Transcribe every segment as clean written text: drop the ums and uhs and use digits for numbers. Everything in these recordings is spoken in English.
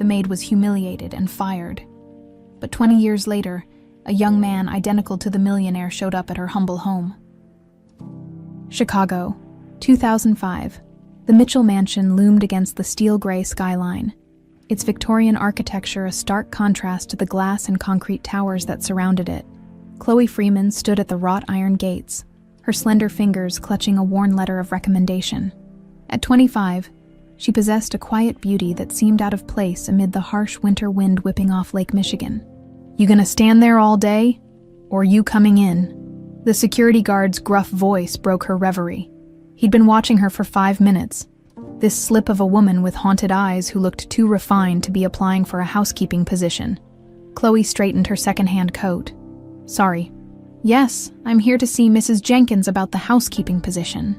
the maid was humiliated and fired. But 20 years later, a young man identical to the millionaire showed up at her humble home. Chicago, 2005. The Mitchell mansion loomed against the steel-gray skyline, its Victorian architecture a stark contrast to the glass and concrete towers that surrounded it. Chloe Freeman stood at the wrought iron gates, her slender fingers clutching a worn letter of recommendation. At 25, she possessed a quiet beauty that seemed out of place amid the harsh winter wind whipping off Lake Michigan. "You gonna stand there all day? Or you coming in?" The security guard's gruff voice broke her reverie. He'd been watching her for 5 minutes. This slip of a woman with haunted eyes who looked too refined to be applying for a housekeeping position. Chloe straightened her second-hand coat. "Sorry. Yes, I'm here to see Mrs. Jenkins about the housekeeping position."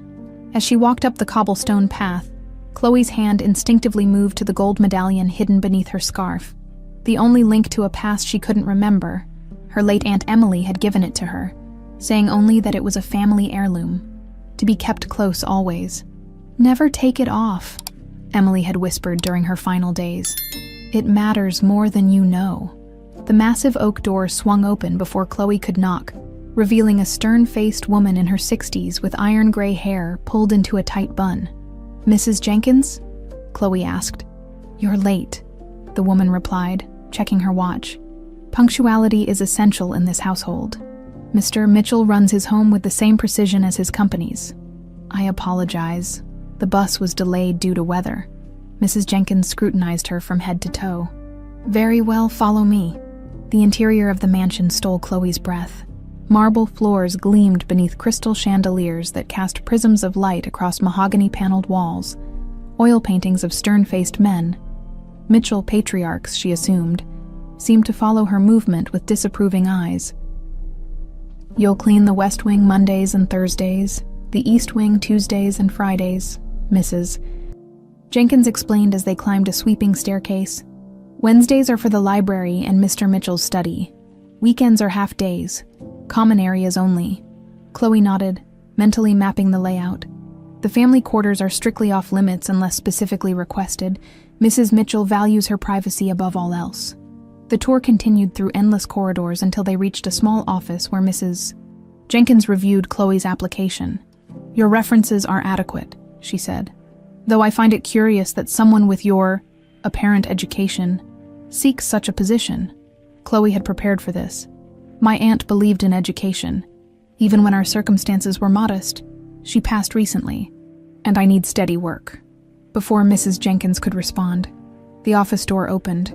As she walked up the cobblestone path, Chloe's hand instinctively moved to the gold medallion hidden beneath her scarf. The only link to a past she couldn't remember. Her late Aunt Emily had given it to her, saying only that it was a family heirloom, to be kept close always. "Never take it off," Emily had whispered during her final days. "It matters more than you know." The massive oak door swung open before Chloe could knock, revealing a stern-faced woman in her 60s with iron-gray hair pulled into a tight bun. "Mrs. Jenkins?" Chloe asked. "You're late," the woman replied, checking her watch. "Punctuality is essential in this household. Mr. Mitchell runs his home with the same precision as his company's." "I apologize. The bus was delayed due to weather." Mrs. Jenkins scrutinized her from head to toe. "Very well, follow me." The interior of the mansion stole Chloe's breath. Marble floors gleamed beneath crystal chandeliers that cast prisms of light across mahogany-paneled walls, oil paintings of stern-faced men. Mitchell patriarchs, she assumed, seemed to follow her movement with disapproving eyes. "You'll clean the West Wing Mondays and Thursdays, the East Wing Tuesdays and Fridays, Mrs. Jenkins explained as they climbed a sweeping staircase. "Wednesdays are for the library and Mr. Mitchell's study. Weekends are half days. Common areas only." Chloe nodded, mentally mapping the layout. "The family quarters are strictly off limits unless specifically requested. Mrs. Mitchell values her privacy above all else." The tour continued through endless corridors until they reached a small office where Mrs. Jenkins reviewed Chloe's application. "Your references are adequate," she said, "though I find it curious that someone with your apparent education seeks such a position." Chloe had prepared for this. "My aunt believed in education. Even when our circumstances were modest, she passed recently, and I need steady work." Before Mrs. Jenkins could respond, the office door opened,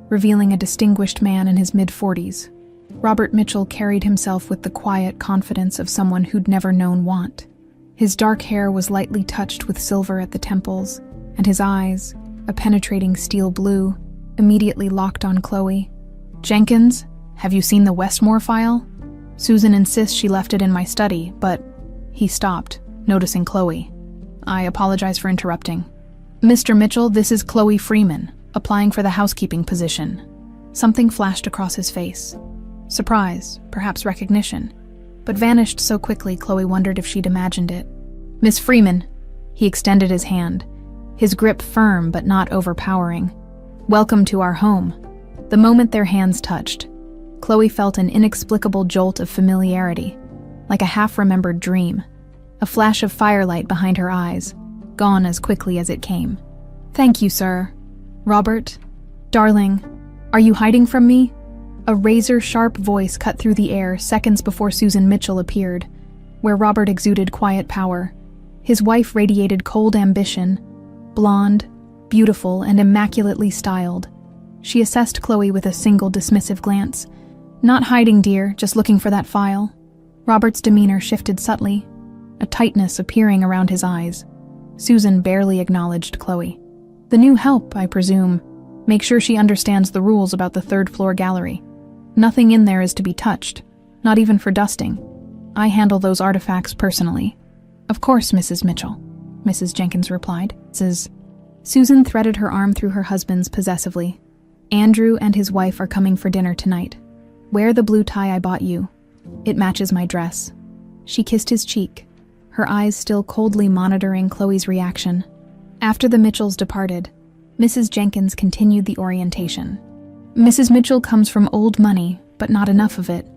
revealing a distinguished man in his mid-40s. Robert Mitchell carried himself with the quiet confidence of someone who'd never known want. His dark hair was lightly touched with silver at the temples, and his eyes, a penetrating steel blue, immediately locked on Chloe. "Jenkins, have you seen the Westmore file? Susan insists she left it in my study, but..." He stopped, noticing Chloe. "I apologize for interrupting. Mr. Mitchell, this is Chloe Freeman, applying for the housekeeping position." Something flashed across his face. Surprise, perhaps recognition, but vanished so quickly Chloe wondered if she'd imagined it. "Miss Freeman," he extended his hand, his grip firm but not overpowering. "Welcome to our home." The moment their hands touched, Chloe felt an inexplicable jolt of familiarity, like a half-remembered dream, a flash of firelight behind her eyes, gone as quickly as it came. "Thank you, sir." "Robert? Darling, are you hiding from me?" A razor-sharp voice cut through the air seconds before Susan Mitchell appeared, where Robert exuded quiet power. His wife radiated cold ambition, blonde, beautiful, and immaculately styled. She assessed Chloe with a single dismissive glance. "Not hiding, dear, just looking for that file." Robert's demeanor shifted subtly, a tightness appearing around his eyes. Susan barely acknowledged Chloe. "The new help, I presume. Make sure she understands the rules about the third-floor gallery. Nothing in there is to be touched, not even for dusting. I handle those artifacts personally." "Of course, Mrs. Mitchell," Mrs. Jenkins replied. Susan threaded her arm through her husband's possessively. "Andrew and his wife are coming for dinner tonight. Wear the blue tie I bought you. It matches my dress." She kissed his cheek, her eyes still coldly monitoring Chloe's reaction. After the Mitchells departed, Mrs. Jenkins continued the orientation. Mrs. Mitchell comes from old money, but not enough of it.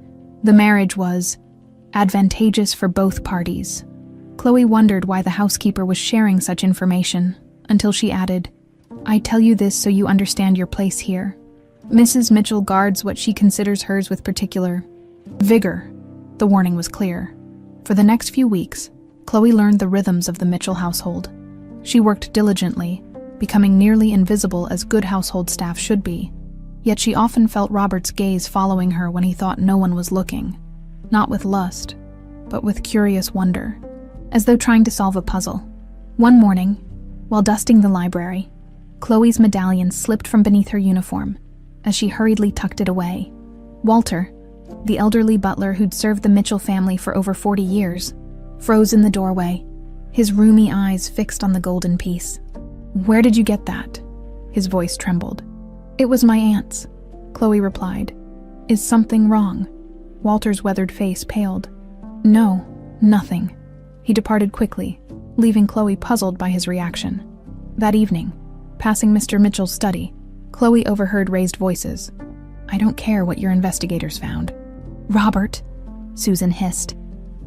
The marriage was advantageous for both parties. Chloe wondered why the housekeeper was sharing such information, until she added, "I tell you this so you understand your place here. Mrs. Mitchell guards what she considers hers with particular vigor." The warning was clear. For the next few weeks, Chloe learned the rhythms of the Mitchell household. She worked diligently, becoming nearly invisible as good household staff should be. Yet she often felt Robert's gaze following her when he thought no one was looking. Not with lust, but with curious wonder, as though trying to solve a puzzle. One morning, while dusting the library, Chloe's medallion slipped from beneath her uniform as she hurriedly tucked it away. Walter, the elderly butler who'd served the Mitchell family for over 40 years, froze in the doorway, his rheumy eyes fixed on the golden piece. "Where did you get that?" His voice trembled. "It was my aunt's," Chloe replied. "Is something wrong?" Walter's weathered face paled. "No, nothing." He departed quickly, leaving Chloe puzzled by his reaction. That evening, passing Mr. Mitchell's study, Chloe overheard raised voices. "I don't care what your investigators found." "Robert," Susan hissed.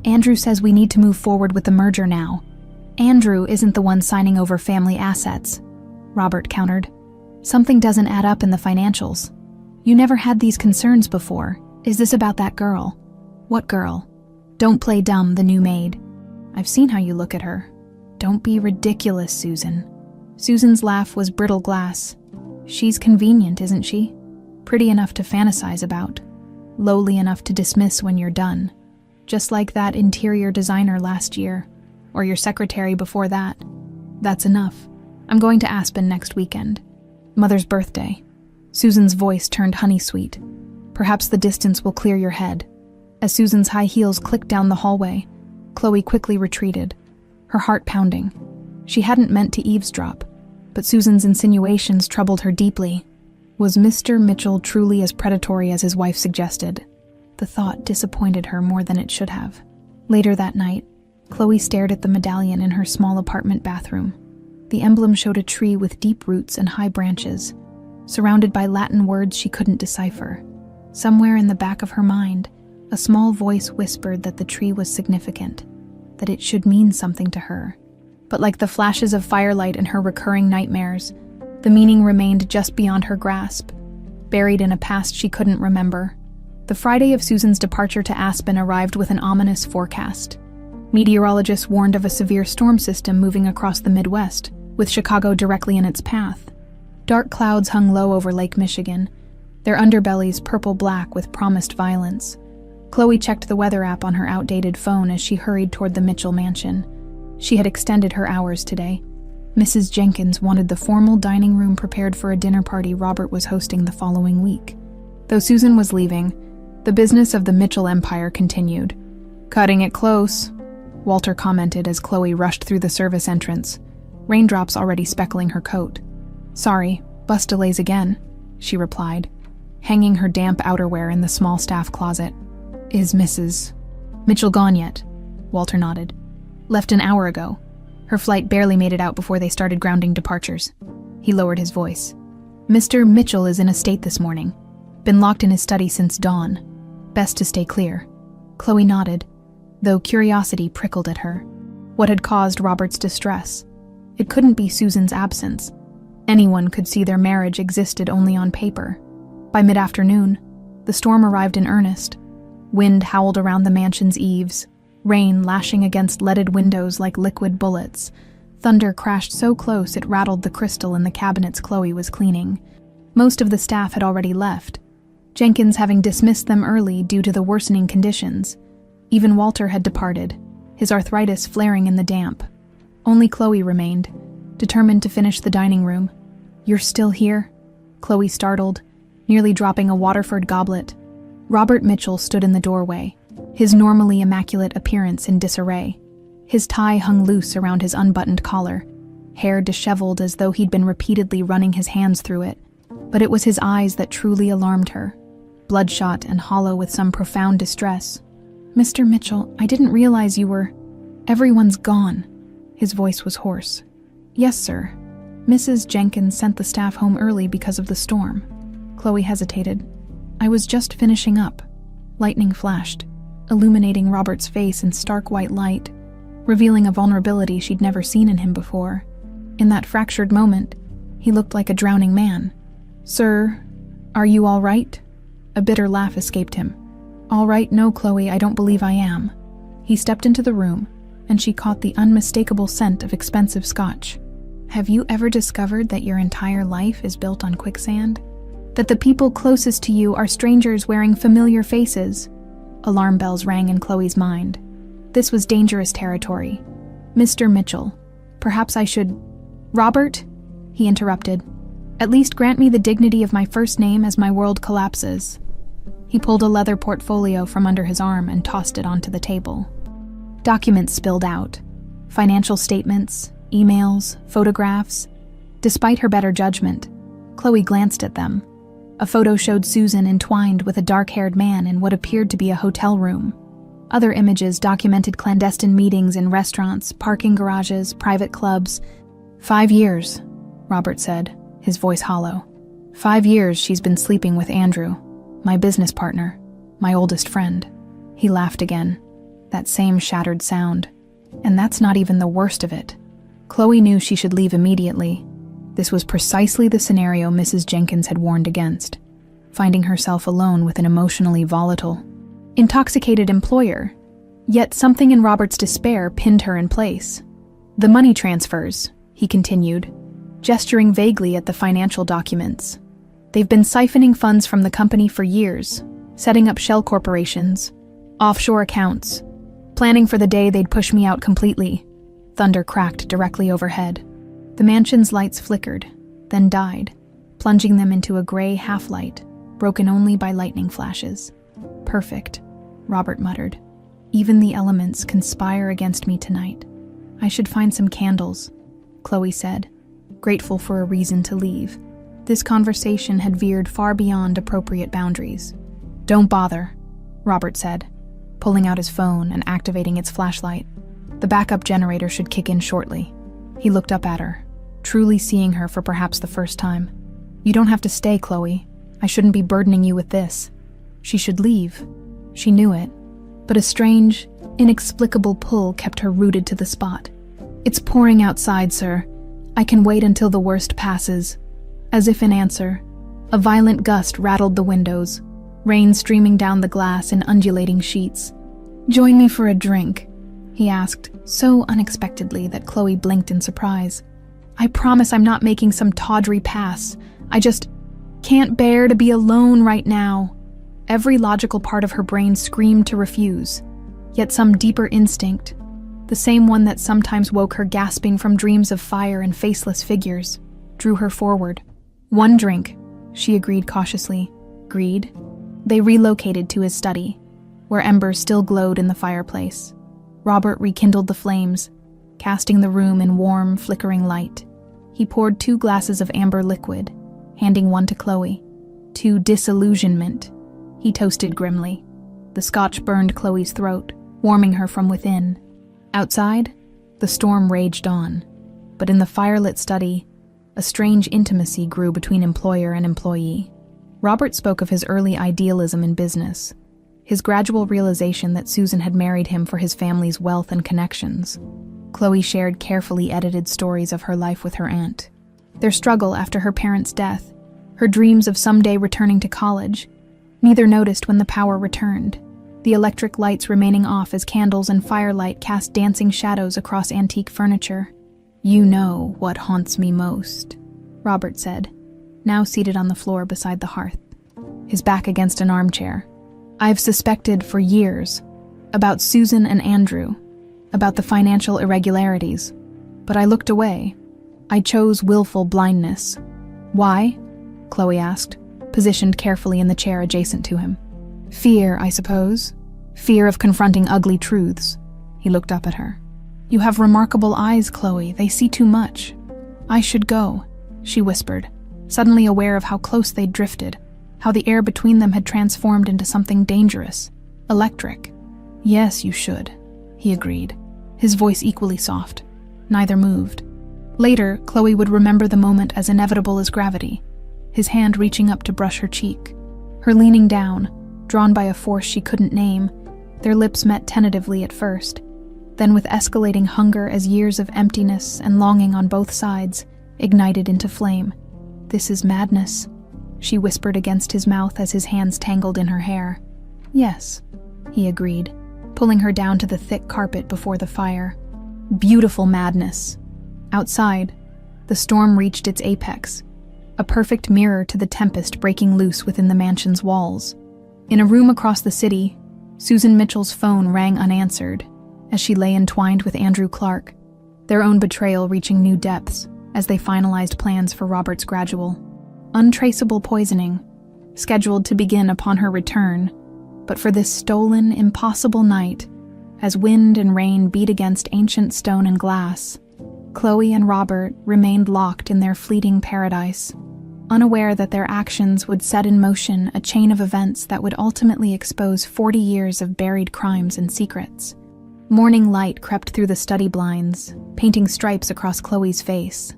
"Andrew says we need to move forward with the merger now." "Andrew isn't the one signing over family assets," Robert countered. "Something doesn't add up in the financials. You never had these concerns before. Is this about that girl?" "What girl?" "Don't play dumb, the new maid." "I've seen how you look at her." "Don't be ridiculous, Susan." Susan's laugh was brittle glass. "She's convenient, isn't she? Pretty enough to fantasize about. Lowly enough to dismiss when you're done. Just like that interior designer last year, or your secretary before that. That's enough. I'm going to Aspen next weekend. Mother's birthday." Susan's voice turned honey-sweet. "Perhaps the distance will clear your head." As Susan's high heels clicked down the hallway, Chloe quickly retreated, her heart pounding. She hadn't meant to eavesdrop, but Susan's insinuations troubled her deeply. Was Mr. Mitchell truly as predatory as his wife suggested? The thought disappointed her more than it should have. Later that night, Chloe stared at the medallion in her small apartment bathroom. The emblem showed a tree with deep roots and high branches, surrounded by Latin words she couldn't decipher. Somewhere in the back of her mind, a small voice whispered that the tree was significant, that it should mean something to her. But like the flashes of firelight in her recurring nightmares, the meaning remained just beyond her grasp, buried in a past she couldn't remember. The Friday of Susan's departure to Aspen arrived with an ominous forecast. Meteorologists warned of a severe storm system moving across the Midwest, with Chicago directly in its path. Dark clouds hung low over Lake Michigan, their underbellies purple-black with promised violence. Chloe checked the weather app on her outdated phone as she hurried toward the Mitchell mansion. She had extended her hours today. Mrs. Jenkins wanted the formal dining room prepared for a dinner party Robert was hosting the following week. Though Susan was leaving, the business of the Mitchell empire continued. "Cutting it close," Walter commented as Chloe rushed through the service entrance, raindrops already speckling her coat. "Sorry, bus delays again," she replied, hanging her damp outerwear in the small staff closet. "Is Mrs. Mitchell gone yet?" Walter nodded. "Left an hour ago. Her flight barely made it out before they started grounding departures." He lowered his voice. "Mr. Mitchell is in a state this morning. Been locked in his study since dawn. Best to stay clear." Chloe nodded, though curiosity prickled at her. What had caused Robert's distress? It couldn't be Susan's absence. Anyone could see their marriage existed only on paper. By mid-afternoon, the storm arrived in earnest. Wind howled around the mansion's eaves, rain lashing against leaded windows like liquid bullets. Thunder crashed so close it rattled the crystal in the cabinets Chloe was cleaning. Most of the staff had already left, Jenkins having dismissed them early due to the worsening conditions. Even Walter had departed, his arthritis flaring in the damp. Only Chloe remained, determined to finish the dining room. "You're still here?" Chloe startled, nearly dropping a Waterford goblet. Robert Mitchell stood in the doorway, his normally immaculate appearance in disarray. His tie hung loose around his unbuttoned collar, hair disheveled as though he'd been repeatedly running his hands through it. But it was his eyes that truly alarmed her, bloodshot and hollow with some profound distress. "Mr. Mitchell, I didn't realize you were... Everyone's gone." His voice was hoarse. "Yes, sir. Mrs. Jenkins sent the staff home early because of the storm. Chloe hesitated. I was just finishing up. Lightning flashed, illuminating Robert's face in stark white light, revealing a vulnerability she'd never seen in him before. In that fractured moment, he looked like a drowning man. Sir, are you all right? A bitter laugh escaped him. All right, no, Chloe, I don't believe I am. He stepped into the room, and she caught the unmistakable scent of expensive scotch. Have you ever discovered that your entire life is built on quicksand? That the people closest to you are strangers wearing familiar faces? Alarm bells rang in Chloe's mind. This was dangerous territory. Mr. Mitchell, perhaps I should... Robert? He interrupted. At least grant me the dignity of my first name as my world collapses. He pulled a leather portfolio from under his arm and tossed it onto the table. Documents spilled out. Financial statements, emails, photographs. Despite her better judgment, Chloe glanced at them. A photo showed Susan entwined with a dark-haired man in what appeared to be a hotel room. Other images documented clandestine meetings in restaurants, parking garages, private clubs. 5 years, Robert said, his voice hollow. 5 years she's been sleeping with Andrew, my business partner, my oldest friend. He laughed again, that same shattered sound. And that's not even the worst of it. Chloe knew she should leave immediately. This was precisely the scenario Mrs. Jenkins had warned against, finding herself alone with an emotionally volatile, intoxicated employer. Yet something in Robert's despair pinned her in place. The money transfers, he continued, gesturing vaguely at the financial documents. They've been siphoning funds from the company for years, setting up shell corporations, offshore accounts, planning for the day they'd push me out completely. Thunder cracked directly overhead. The mansion's lights flickered, then died, plunging them into a gray half-light, broken only by lightning flashes. Perfect, Robert muttered. Even the elements conspire against me tonight. I should find some candles, Chloe said, grateful for a reason to leave. This conversation had veered far beyond appropriate boundaries. Don't bother, Robert said, pulling out his phone and activating its flashlight. The backup generator should kick in shortly. He looked up at her, truly seeing her for perhaps the first time. You don't have to stay, Chloe. I shouldn't be burdening you with this. She should leave. She knew it. But a strange, inexplicable pull kept her rooted to the spot. It's pouring outside, sir. I can wait until the worst passes. As if in answer, a violent gust rattled the windows, rain streaming down the glass in undulating sheets. Join me for a drink, he asked, so unexpectedly that Chloe blinked in surprise. I promise I'm not making some tawdry pass. I just can't bear to be alone right now. Every logical part of her brain screamed to refuse, yet some deeper instinct, the same one that sometimes woke her gasping from dreams of fire and faceless figures, drew her forward. One drink, she agreed cautiously. Agreed. They relocated to his study, where embers still glowed in the fireplace. Robert rekindled the flames, casting the room in warm, flickering light. He poured 2 glasses of amber liquid, handing one to Chloe. To disillusionment, he toasted grimly. The scotch burned Chloe's throat, warming her from within. Outside, the storm raged on, but in the firelit study, a strange intimacy grew between employer and employee. Robert spoke of his early idealism in business, his gradual realization that Susan had married him for his family's wealth and connections. Chloe shared carefully edited stories of her life with her aunt, their struggle after her parents' death, her dreams of someday returning to college. Neither noticed when the power returned, the electric lights remaining off as candles and firelight cast dancing shadows across antique furniture. You know what haunts me most, Robert said, now seated on the floor beside the hearth, his back against an armchair. I've suspected for years about Susan and Andrew, about the financial irregularities, but I looked away. I chose willful blindness. Why? Chloe asked, positioned carefully in the chair adjacent to him. Fear, I suppose. Fear of confronting ugly truths. He looked up at her. You have remarkable eyes, Chloe. They see too much. I should go, she whispered, suddenly aware of how close they'd drifted, how the air between them had transformed into something dangerous, electric. Yes, you should, he agreed, his voice equally soft. Neither moved. Later, Chloe would remember the moment as inevitable as gravity, his hand reaching up to brush her cheek. Her leaning down, drawn by a force she couldn't name, their lips met tentatively at first. Then with escalating hunger as years of emptiness and longing on both sides ignited into flame. "This is madness," she whispered against his mouth as his hands tangled in her hair. "Yes," he agreed, pulling her down to the thick carpet before the fire. "Beautiful madness." Outside, the storm reached its apex, a perfect mirror to the tempest breaking loose within the mansion's walls. In a room across the city, Susan Mitchell's phone rang unanswered as she lay entwined with Andrew Clark, their own betrayal reaching new depths as they finalized plans for Robert's gradual, untraceable poisoning, scheduled to begin upon her return, but for this stolen, impossible night, as wind and rain beat against ancient stone and glass, Chloe and Robert remained locked in their fleeting paradise, unaware that their actions would set in motion a chain of events that would ultimately expose 40 years of buried crimes and secrets. Morning light crept through the study blinds, painting stripes across Chloe's face.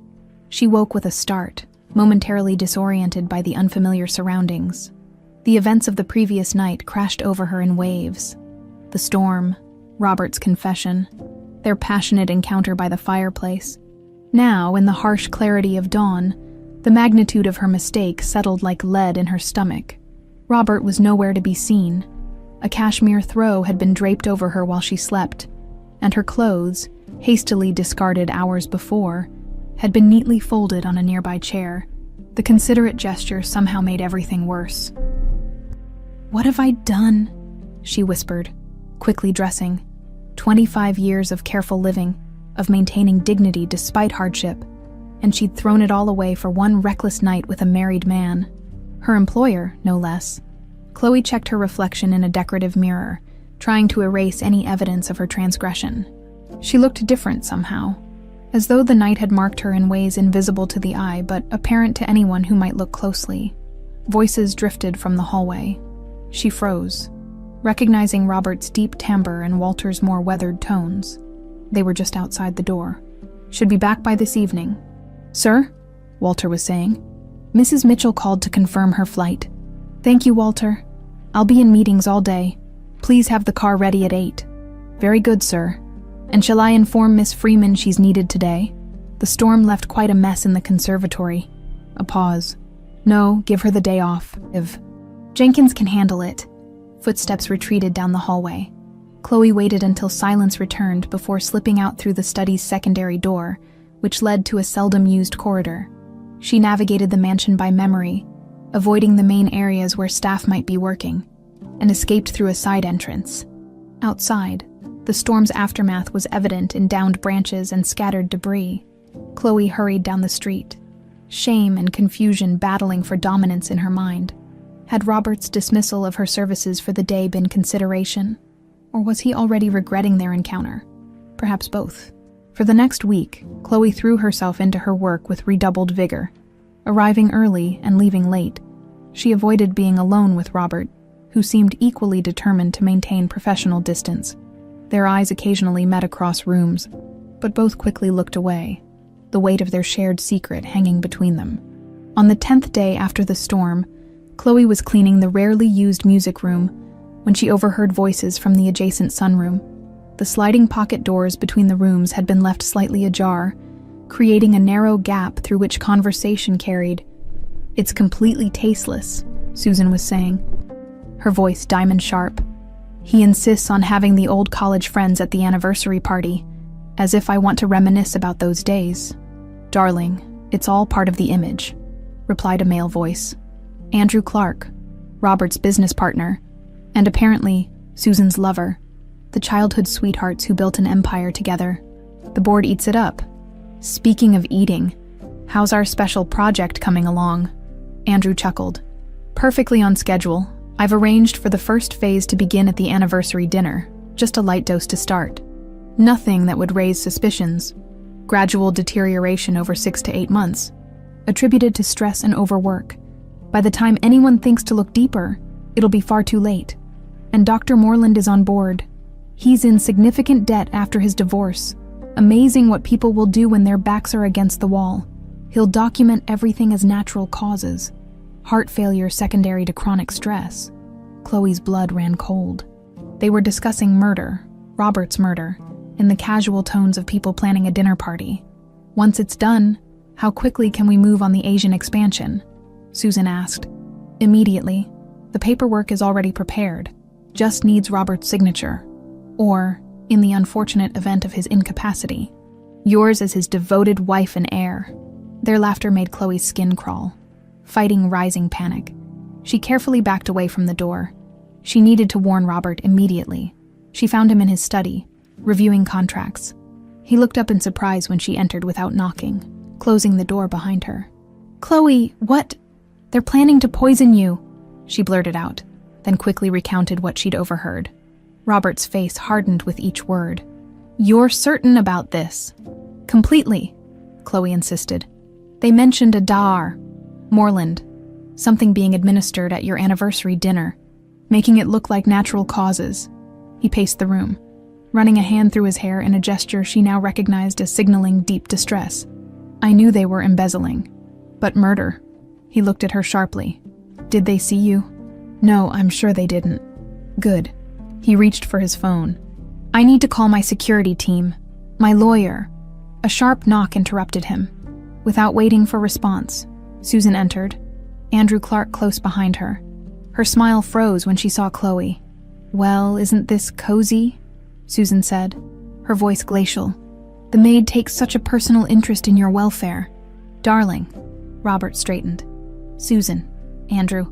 She woke with a start, momentarily disoriented by the unfamiliar surroundings. The events of the previous night crashed over her in waves. The storm, Robert's confession, their passionate encounter by the fireplace. Now, in the harsh clarity of dawn, the magnitude of her mistake settled like lead in her stomach. Robert was nowhere to be seen. A cashmere throw had been draped over her while she slept, and her clothes, hastily discarded hours before, had been neatly folded on a nearby chair. The considerate gesture somehow made everything worse. "What have I done?" she whispered, quickly dressing. 25 years of careful living, of maintaining dignity despite hardship, and she'd thrown it all away for one reckless night with a married man. Her employer, no less. Chloe checked her reflection in a decorative mirror, trying to erase any evidence of her transgression. She looked different somehow, as though the night had marked her in ways invisible to the eye but apparent to anyone who might look closely. Voices drifted from the hallway. She froze, recognizing Robert's deep timbre and Walter's more weathered tones. They were just outside the door. "Should be back by this evening." "Sir?" Walter was saying. "Mrs. Mitchell called to confirm her flight." "Thank you, Walter. I'll be in meetings all day. Please have the car ready at 8. "Very good, sir. And shall I inform Miss Freeman she's needed today? The storm left quite a mess in the conservatory." A pause. "No, give her the day off. If Jenkins can handle it." Footsteps retreated down the hallway. Chloe waited until silence returned before slipping out through the study's secondary door, which led to a seldom-used corridor. She navigated the mansion by memory, avoiding the main areas where staff might be working, and escaped through a side entrance. Outside, the storm's aftermath was evident in downed branches and scattered debris. Chloe hurried down the street, shame and confusion battling for dominance in her mind. Had Robert's dismissal of her services for the day been consideration, or was he already regretting their encounter? Perhaps both. For the next week, Chloe threw herself into her work with redoubled vigor. Arriving early and leaving late, she avoided being alone with Robert, who seemed equally determined to maintain professional distance. Their eyes occasionally met across rooms, but both quickly looked away, the weight of their shared secret hanging between them. On the 10th day after the storm, Chloe was cleaning the rarely used music room when she overheard voices from the adjacent sunroom. The sliding pocket doors between the rooms had been left slightly ajar, creating a narrow gap through which conversation carried. "It's completely tasteless," Susan was saying, her voice diamond sharp. "He insists on having the old college friends at the anniversary party, as if I want to reminisce about those days." "Darling, it's all part of the image," replied a male voice. Andrew Clark, Robert's business partner, and apparently Susan's lover, the childhood sweethearts who built an empire together. "The board eats it up." "Speaking of eating, how's our special project coming along?" Andrew chuckled. "Perfectly on schedule. I've arranged for the first phase to begin at the anniversary dinner, just a light dose to start. Nothing that would raise suspicions. Gradual deterioration over 6 to 8 months, attributed to stress and overwork. By the time anyone thinks to look deeper, it'll be far too late. And Dr. Moreland is on board. He's in significant debt after his divorce, Amazing what people will do when their backs are against the wall. He'll document everything as natural causes. Heart failure secondary to chronic stress. Chloe's blood ran cold. They were discussing murder, Robert's murder, in the casual tones of people planning a dinner party. Once it's done, how quickly can we move on the Asian expansion? Susan asked. Immediately. The paperwork is already prepared. Just needs Robert's signature. Or, in the unfortunate event of his incapacity, yours as his devoted wife and heir. Their laughter made Chloe's skin crawl, fighting rising panic. She carefully backed away from the door. She needed to warn Robert immediately. She found him in his study, reviewing contracts. He looked up in surprise when she entered without knocking, closing the door behind her. "Chloe, what? They're planning to poison you," she blurted out, then quickly recounted what she'd overheard. Robert's face hardened with each word. "You're certain about this?" "Completely," Chloe insisted. "They mentioned a dar, Moreland, something being administered at your anniversary dinner, making it look like natural causes." He paced the room, running a hand through his hair in a gesture she now recognized as signaling deep distress. "I knew they were embezzling. But murder." He looked at her sharply. "Did they see you?" "No, I'm sure they didn't." "Good." He reached for his phone. "I need to call my security team. My lawyer." A sharp knock interrupted him. Without waiting for response, Susan entered, Andrew Clark close behind her. Her smile froze when she saw Chloe. "Well, isn't this cozy?" Susan said, her voice glacial. "The maid takes such a personal interest in your welfare." "Darling," Robert straightened. "Susan, Andrew,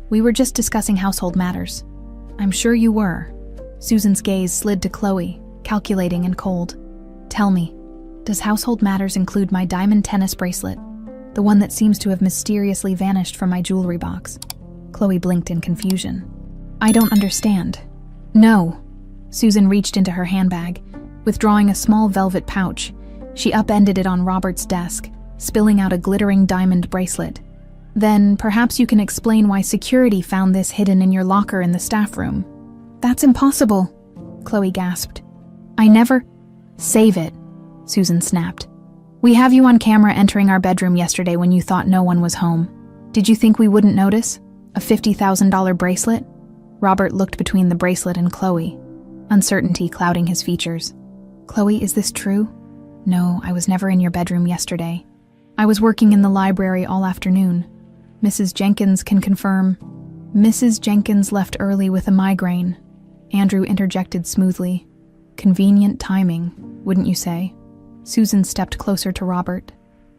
we were just discussing household matters." "I'm sure you were." Susan's gaze slid to Chloe, calculating and cold. "Tell me, does household matters include my diamond tennis bracelet, the one that seems to have mysteriously vanished from my jewelry box?" Chloe blinked in confusion. "I don't understand." "No." Susan reached into her handbag, withdrawing a small velvet pouch. She upended it on Robert's desk, spilling out a glittering diamond bracelet. "Then perhaps you can explain why security found this hidden in your locker in the staff room." "That's impossible," Chloe gasped. "I never—" "Save it," Susan snapped. "We have you on camera entering our bedroom yesterday when you thought no one was home. Did you think we wouldn't notice? A $50,000 bracelet?" Robert looked between the bracelet and Chloe, uncertainty clouding his features. "Chloe, is this true?" "No, I was never in your bedroom yesterday. I was working in the library all afternoon. Mrs. Jenkins can confirm." "Mrs. Jenkins left early with a migraine," Andrew interjected smoothly. "Convenient timing, wouldn't you say?" Susan stepped closer to Robert.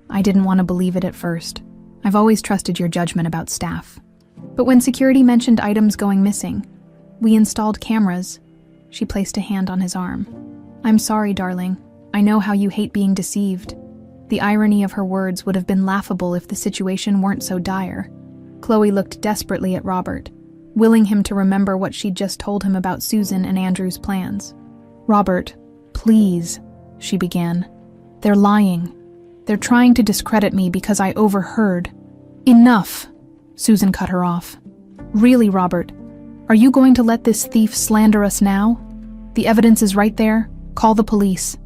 "I didn't want to believe it at first. I've always trusted your judgment about staff. But when security mentioned items going missing, we installed cameras." She placed a hand on his arm. "I'm sorry, darling. I know how you hate being deceived." The irony of her words would have been laughable if the situation weren't so dire. Chloe looked desperately at Robert, willing him to remember what she'd just told him about Susan and Andrew's plans. "Robert, please," she began. "They're lying. They're trying to discredit me because I overheard." "Enough," Susan cut her off. "Really, Robert, are you going to let this thief slander us now? The evidence is right there. Call the police."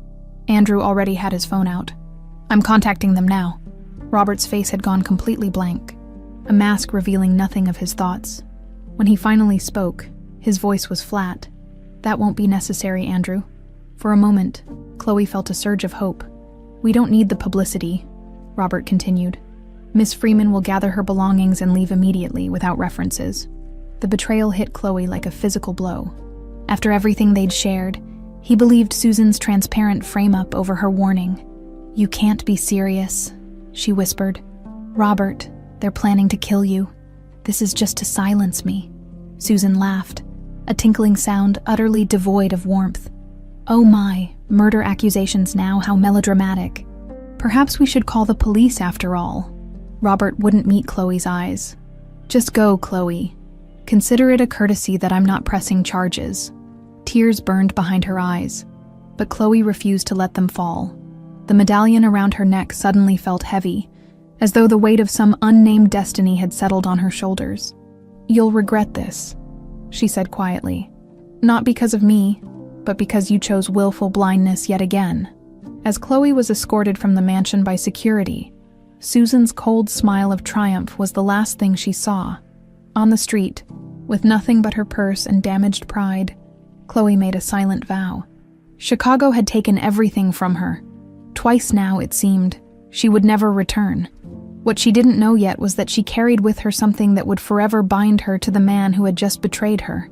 Andrew already had his phone out. "I'm contacting them now." Robert's face had gone completely blank, a mask revealing nothing of his thoughts. When he finally spoke, his voice was flat. "That won't be necessary, Andrew." For a moment, Chloe felt a surge of hope. "We don't need the publicity," Robert continued. "Miss Freeman will gather her belongings and leave immediately without references." The betrayal hit Chloe like a physical blow. After everything they'd shared, he believed Susan's transparent frame-up over her warning. "You can't be serious," she whispered. "Robert, they're planning to kill you. This is just to silence me." Susan laughed, a tinkling sound utterly devoid of warmth. "Oh my, murder accusations now, how melodramatic. Perhaps we should call the police after all." Robert wouldn't meet Chloe's eyes. "Just go, Chloe. Consider it a courtesy that I'm not pressing charges." Tears burned behind her eyes, but Chloe refused to let them fall. The medallion around her neck suddenly felt heavy, as though the weight of some unnamed destiny had settled on her shoulders. "You'll regret this," she said quietly. "Not because of me, but because you chose willful blindness yet again." As Chloe was escorted from the mansion by security, Susan's cold smile of triumph was the last thing she saw. On the street, with nothing but her purse and damaged pride, Chloe made a silent vow. Chicago had taken everything from her. Twice now, it seemed, she would never return. What she didn't know yet was that she carried with her something that would forever bind her to the man who had just betrayed her.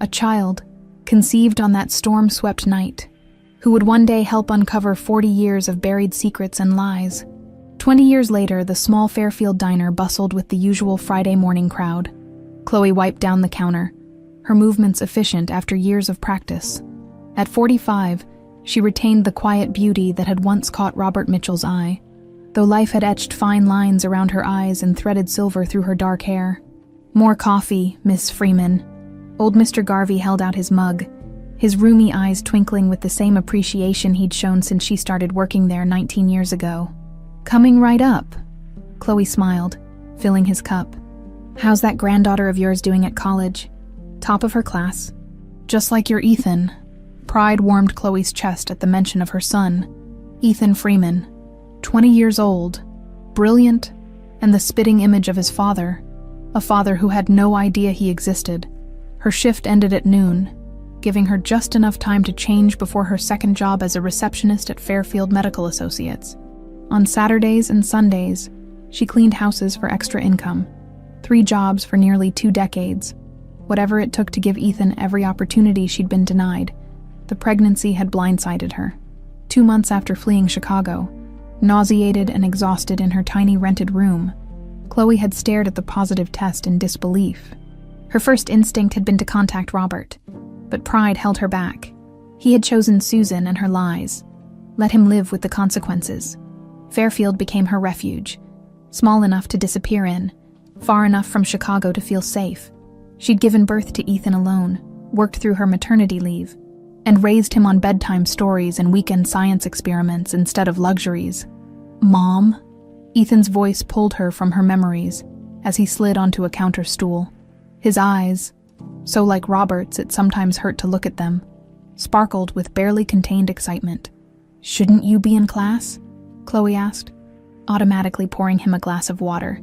A child, conceived on that storm-swept night, who would one day help uncover 40 years of buried secrets and lies. 20 years later, the small Fairfield diner bustled with the usual Friday morning crowd. Chloe wiped down the counter, her movements efficient after years of practice. At 45, she retained the quiet beauty that had once caught Robert Mitchell's eye, though life had etched fine lines around her eyes and threaded silver through her dark hair. "More coffee, Miss Freeman." Old Mr. Garvey held out his mug, his roomy eyes twinkling with the same appreciation he'd shown since she started working there 19 years ago. "Coming right up." Chloe smiled, filling his cup. "How's that granddaughter of yours doing at college?" "Top of her class." "Just like your Ethan." Pride warmed Chloe's chest at the mention of her son. Ethan Freeman, 20 years old, brilliant, and the spitting image of his father, a father who had no idea he existed. Her shift ended at noon, giving her just enough time to change before her second job as a receptionist at Fairfield Medical Associates. On Saturdays and Sundays, she cleaned houses for extra income. 3 jobs for nearly 2 decades. Whatever it took to give Ethan every opportunity she'd been denied. The pregnancy had blindsided her. 2 months after fleeing Chicago, nauseated and exhausted in her tiny rented room, Chloe had stared at the positive test in disbelief. Her first instinct had been to contact Robert, but pride held her back. He had chosen Susan and her lies. Let him live with the consequences. Fairfield became her refuge, small enough to disappear in, far enough from Chicago to feel safe. She'd given birth to Ethan alone, worked through her maternity leave, and raised him on bedtime stories and weekend science experiments instead of luxuries. "Mom?" Ethan's voice pulled her from her memories as he slid onto a counter stool. His eyes, so like Robert's it sometimes hurt to look at them, sparkled with barely contained excitement. "Shouldn't you be in class?" Chloe asked, automatically pouring him a glass of water.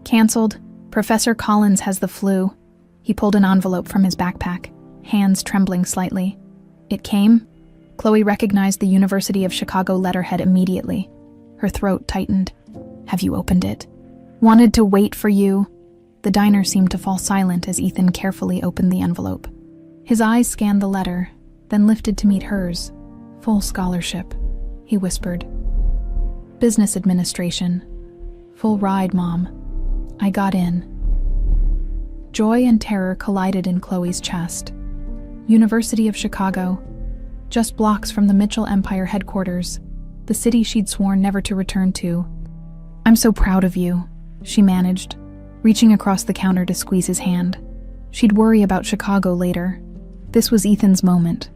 "Cancelled. Professor Collins has the flu." He pulled an envelope from his backpack, hands trembling slightly. "It came?" Chloe recognized the University of Chicago letterhead immediately. Her throat tightened. "Have you opened it?" "Wanted to wait for you." The diner seemed to fall silent as Ethan carefully opened the envelope. His eyes scanned the letter, then lifted to meet hers. "Full scholarship," he whispered. "Business administration. Full ride, Mom. I got in." Joy and terror collided in Chloe's chest. University of Chicago, just blocks from the Mitchell Empire headquarters, the city she'd sworn never to return to. "I'm so proud of you," she managed, reaching across the counter to squeeze his hand. She'd worry about Chicago later. This was Ethan's moment.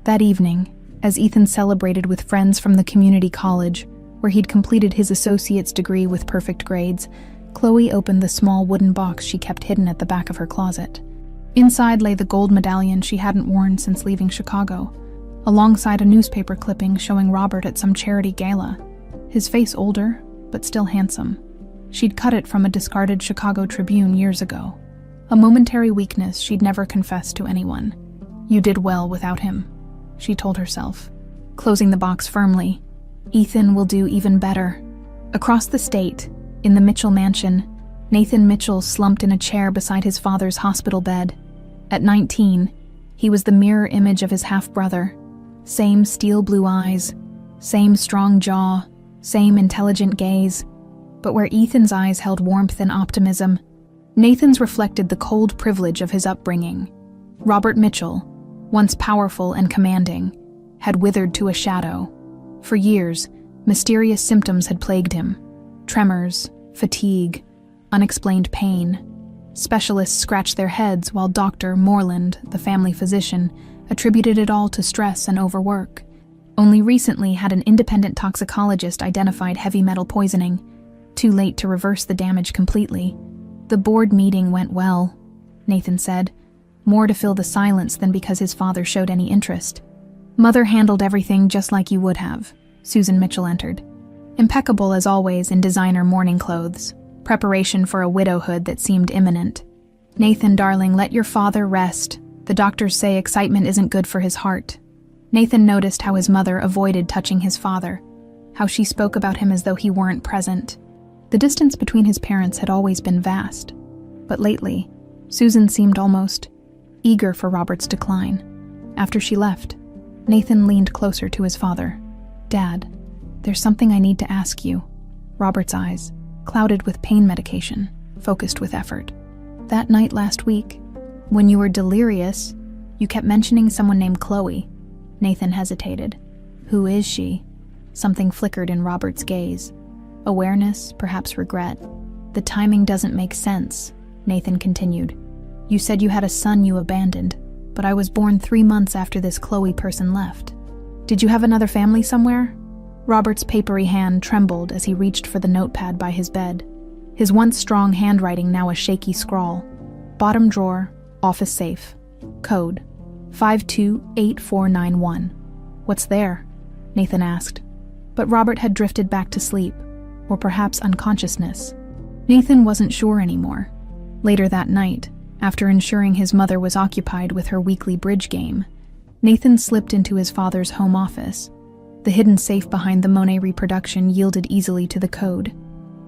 That evening, as Ethan celebrated with friends from the community college, where he'd completed his associate's degree with perfect grades, Chloe opened the small wooden box she kept hidden at the back of her closet. Inside lay the gold medallion she hadn't worn since leaving Chicago, alongside a newspaper clipping showing Robert at some charity gala, his face older, but still handsome. She'd cut it from a discarded Chicago Tribune years ago. A momentary weakness she'd never confessed to anyone. "You did well without him," she told herself, closing the box firmly. "Ethan will do even better." Across the state, in the Mitchell mansion, Nathan Mitchell slumped in a chair beside his father's hospital bed. At 19, he was the mirror image of his half-brother. Same steel blue eyes, same strong jaw, same intelligent gaze. But where Ethan's eyes held warmth and optimism, Nathan's reflected the cold privilege of his upbringing. Robert Mitchell, once powerful and commanding, had withered to a shadow. For years, mysterious symptoms had plagued him. Tremors, fatigue, unexplained pain. Specialists scratched their heads while Dr. Moreland, the family physician, attributed it all to stress and overwork. Only recently had an independent toxicologist identified heavy metal poisoning, too late to reverse the damage completely. "The board meeting went well," Nathan said, more to fill the silence than because his father showed any interest. "Mother handled everything just like you would have. Susan Mitchell entered. Impeccable as always in designer mourning clothes, preparation for a widowhood that seemed imminent. "Nathan, darling, let your father rest. The doctors say excitement isn't good for his heart." Nathan noticed how his mother avoided touching his father, how she spoke about him as though he weren't present. The distance between his parents had always been vast, but lately, Susan seemed almost eager for Robert's decline. After she left, Nathan leaned closer to his father. "Dad, there's something I need to ask you." Robert's eyes, clouded with pain medication, focused with effort. "That night last week, when you were delirious, you kept mentioning someone named Chloe." Nathan hesitated. "Who is she?" Something flickered in Robert's gaze. Awareness, perhaps regret. "The timing doesn't make sense," Nathan continued. "You said you had a son you abandoned, but I was born 3 months after this Chloe person left. Did you have another family somewhere?" Robert's papery hand trembled as he reached for the notepad by his bed. His once strong handwriting now a shaky scrawl. Bottom drawer, office safe. Code 528491. "What's there?" Nathan asked. But Robert had drifted back to sleep, or perhaps unconsciousness. Nathan wasn't sure anymore. Later that night, after ensuring his mother was occupied with her weekly bridge game, Nathan slipped into his father's home office. The hidden safe behind the Monet reproduction yielded easily to the code.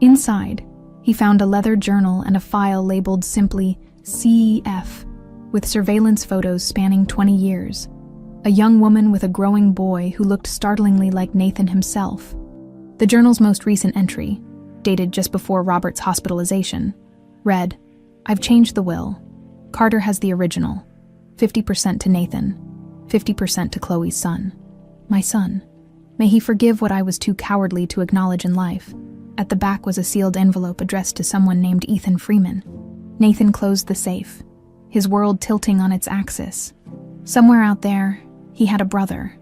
Inside, he found a leather journal and a file labeled simply CEF, with surveillance photos spanning 20 years. A young woman with a growing boy who looked startlingly like Nathan himself. The journal's most recent entry, dated just before Robert's hospitalization, read, "I've changed the will. Carter has the original. 50% to Nathan, 50% to Chloe's son. My son. May he forgive what I was too cowardly to acknowledge in life." At the back was a sealed envelope addressed to someone named Ethan Freeman. Nathan closed the safe, his world tilting on its axis. Somewhere out there, he had a brother,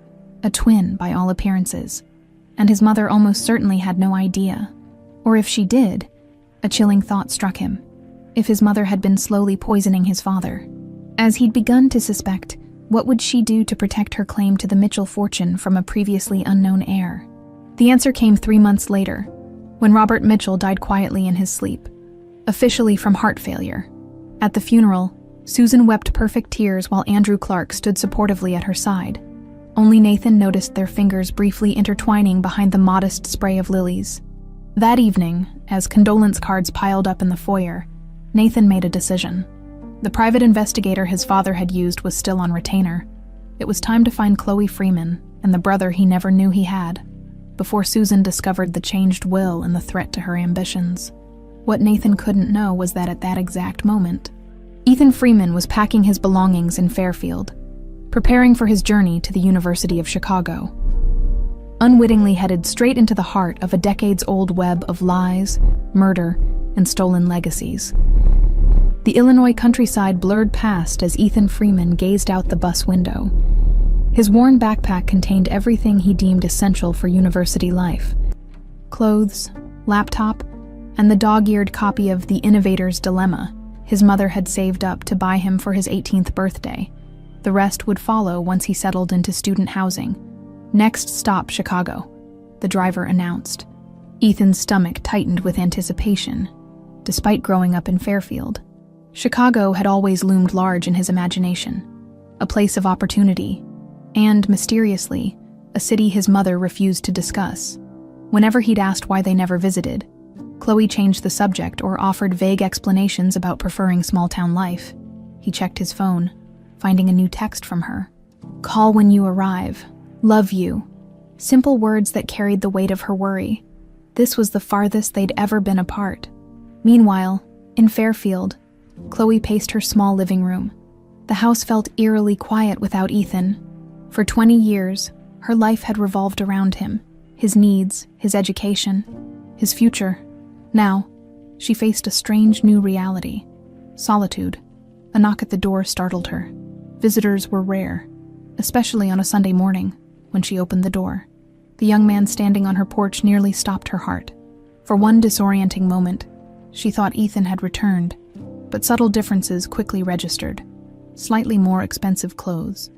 a twin by all appearances, and his mother almost certainly had no idea. Or if she did, a chilling thought struck him. If his mother had been slowly poisoning his father, as he'd begun to suspect, what would she do to protect her claim to the Mitchell fortune from a previously unknown heir? The answer came 3 months later, when Robert Mitchell died quietly in his sleep, officially from heart failure. At the funeral, Susan wept perfect tears while Andrew Clark stood supportively at her side. Only Nathan noticed their fingers briefly intertwining behind the modest spray of lilies. That evening, as condolence cards piled up in the foyer, Nathan made a decision. The private investigator his father had used was still on retainer. It was time to find Chloe Freeman and the brother he never knew he had, before Susan discovered the changed will and the threat to her ambitions. What Nathan couldn't know was that at that exact moment, Ethan Freeman was packing his belongings in Fairfield, preparing for his journey to the University of Chicago. Unwittingly headed straight into the heart of a decades-old web of lies, murder, and stolen legacies. The Illinois countryside blurred past as Ethan Freeman gazed out the bus window. His worn backpack contained everything he deemed essential for university life: clothes, laptop, and the dog-eared copy of The Innovator's Dilemma his mother had saved up to buy him for his 18th birthday. The rest would follow once he settled into student housing. "Next stop, Chicago," the driver announced. Ethan's stomach tightened with anticipation. Despite growing up in Fairfield, Chicago had always loomed large in his imagination, a place of opportunity, and, mysteriously, a city his mother refused to discuss. Whenever he'd asked why they never visited, Chloe changed the subject or offered vague explanations about preferring small-town life. He checked his phone, finding a new text from her. "Call when you arrive. Love you." Simple words that carried the weight of her worry. This was the farthest they'd ever been apart. Meanwhile, in Fairfield, Chloe paced her small living room. The house felt eerily quiet without Ethan. For 20 years, her life had revolved around him, his needs, his education, his future. Now, she faced a strange new reality. Solitude. A knock at the door startled her. Visitors were rare, especially on a Sunday morning, when she opened the door. The young man standing on her porch nearly stopped her heart. For one disorienting moment, she thought Ethan had returned, but subtle differences quickly registered. Slightly more expensive clothes,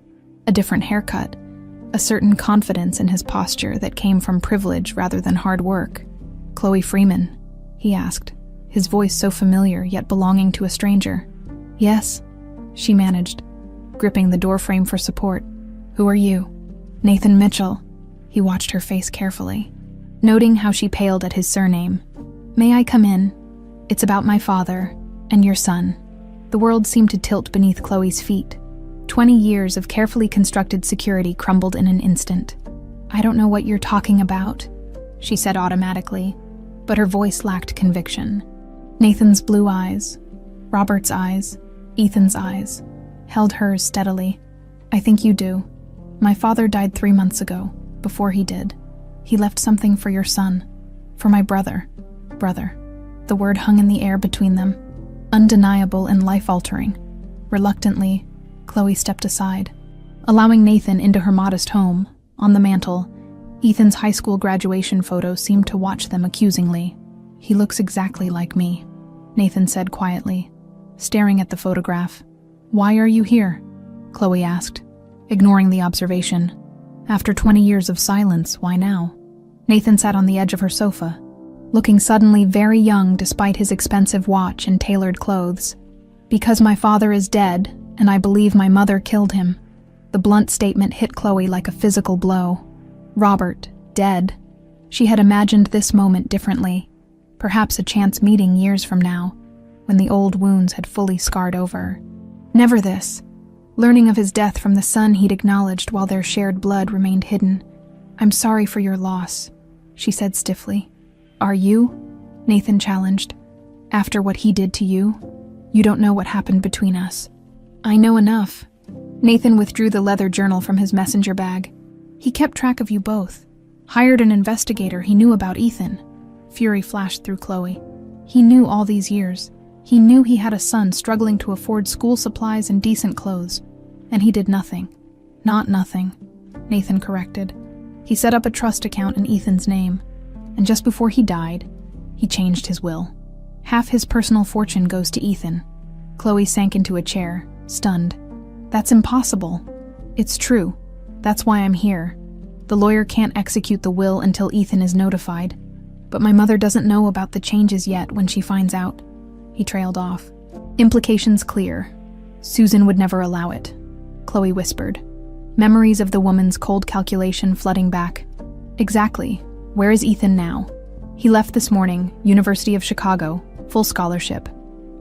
a different haircut, a certain confidence in his posture that came from privilege rather than hard work. "Chloe Freeman?" he asked, his voice so familiar yet belonging to a stranger. "Yes," she managed, gripping the doorframe for support. "Who are you?" "Nathan Mitchell." He watched her face carefully, noting how she paled at his surname. "May I come in? It's about my father and your son." The world seemed to tilt beneath Chloe's feet. 20 years of carefully constructed security crumbled in an instant. "I don't know what you're talking about," she said automatically, but her voice lacked conviction. Nathan's blue eyes, Robert's eyes, Ethan's eyes, held hers steadily. "I think you do. My father died 3 months ago, before he did. He left something for your son, for my brother." Brother. The word hung in the air between them, undeniable and life-altering. Reluctantly, Chloe stepped aside, allowing Nathan into her modest home. On the mantel, Ethan's high school graduation photo seemed to watch them accusingly. "He looks exactly like me," Nathan said quietly, staring at the photograph. "Why are you here?" Chloe asked, ignoring the observation. After 20 years of silence, why now? Nathan sat on the edge of her sofa, looking suddenly very young despite his expensive watch and tailored clothes. "Because my father is dead, and I believe my mother killed him." The blunt statement hit Chloe like a physical blow. Robert, dead. She had imagined this moment differently, perhaps a chance meeting years from now, when the old wounds had fully scarred over. Never this. Learning of his death from the son he'd acknowledged while their shared blood remained hidden. "I'm sorry for your loss," she said stiffly. "Are you?" Nathan challenged. "After what he did to you? You don't know what happened between us." "I know enough." Nathan withdrew the leather journal from his messenger bag. "He kept track of you both. Hired an investigator he knew about Ethan." Fury flashed through Chloe. "He knew all these years. He knew he had a son struggling to afford school supplies and decent clothes. And he did nothing." "Not nothing," Nathan corrected. "He set up a trust account in Ethan's name, and just before he died, he changed his will. Half his personal fortune goes to Ethan." Chloe sank into a chair, stunned. "That's impossible." "It's true. That's why I'm here. The lawyer can't execute the will until Ethan is notified. But my mother doesn't know about the changes yet when she finds out." He trailed off. "Implications clear. Susan would never allow it," Chloe whispered, memories of the woman's cold calculation flooding back. "Exactly. Where is Ethan now?" "He left this morning, University of Chicago, full scholarship."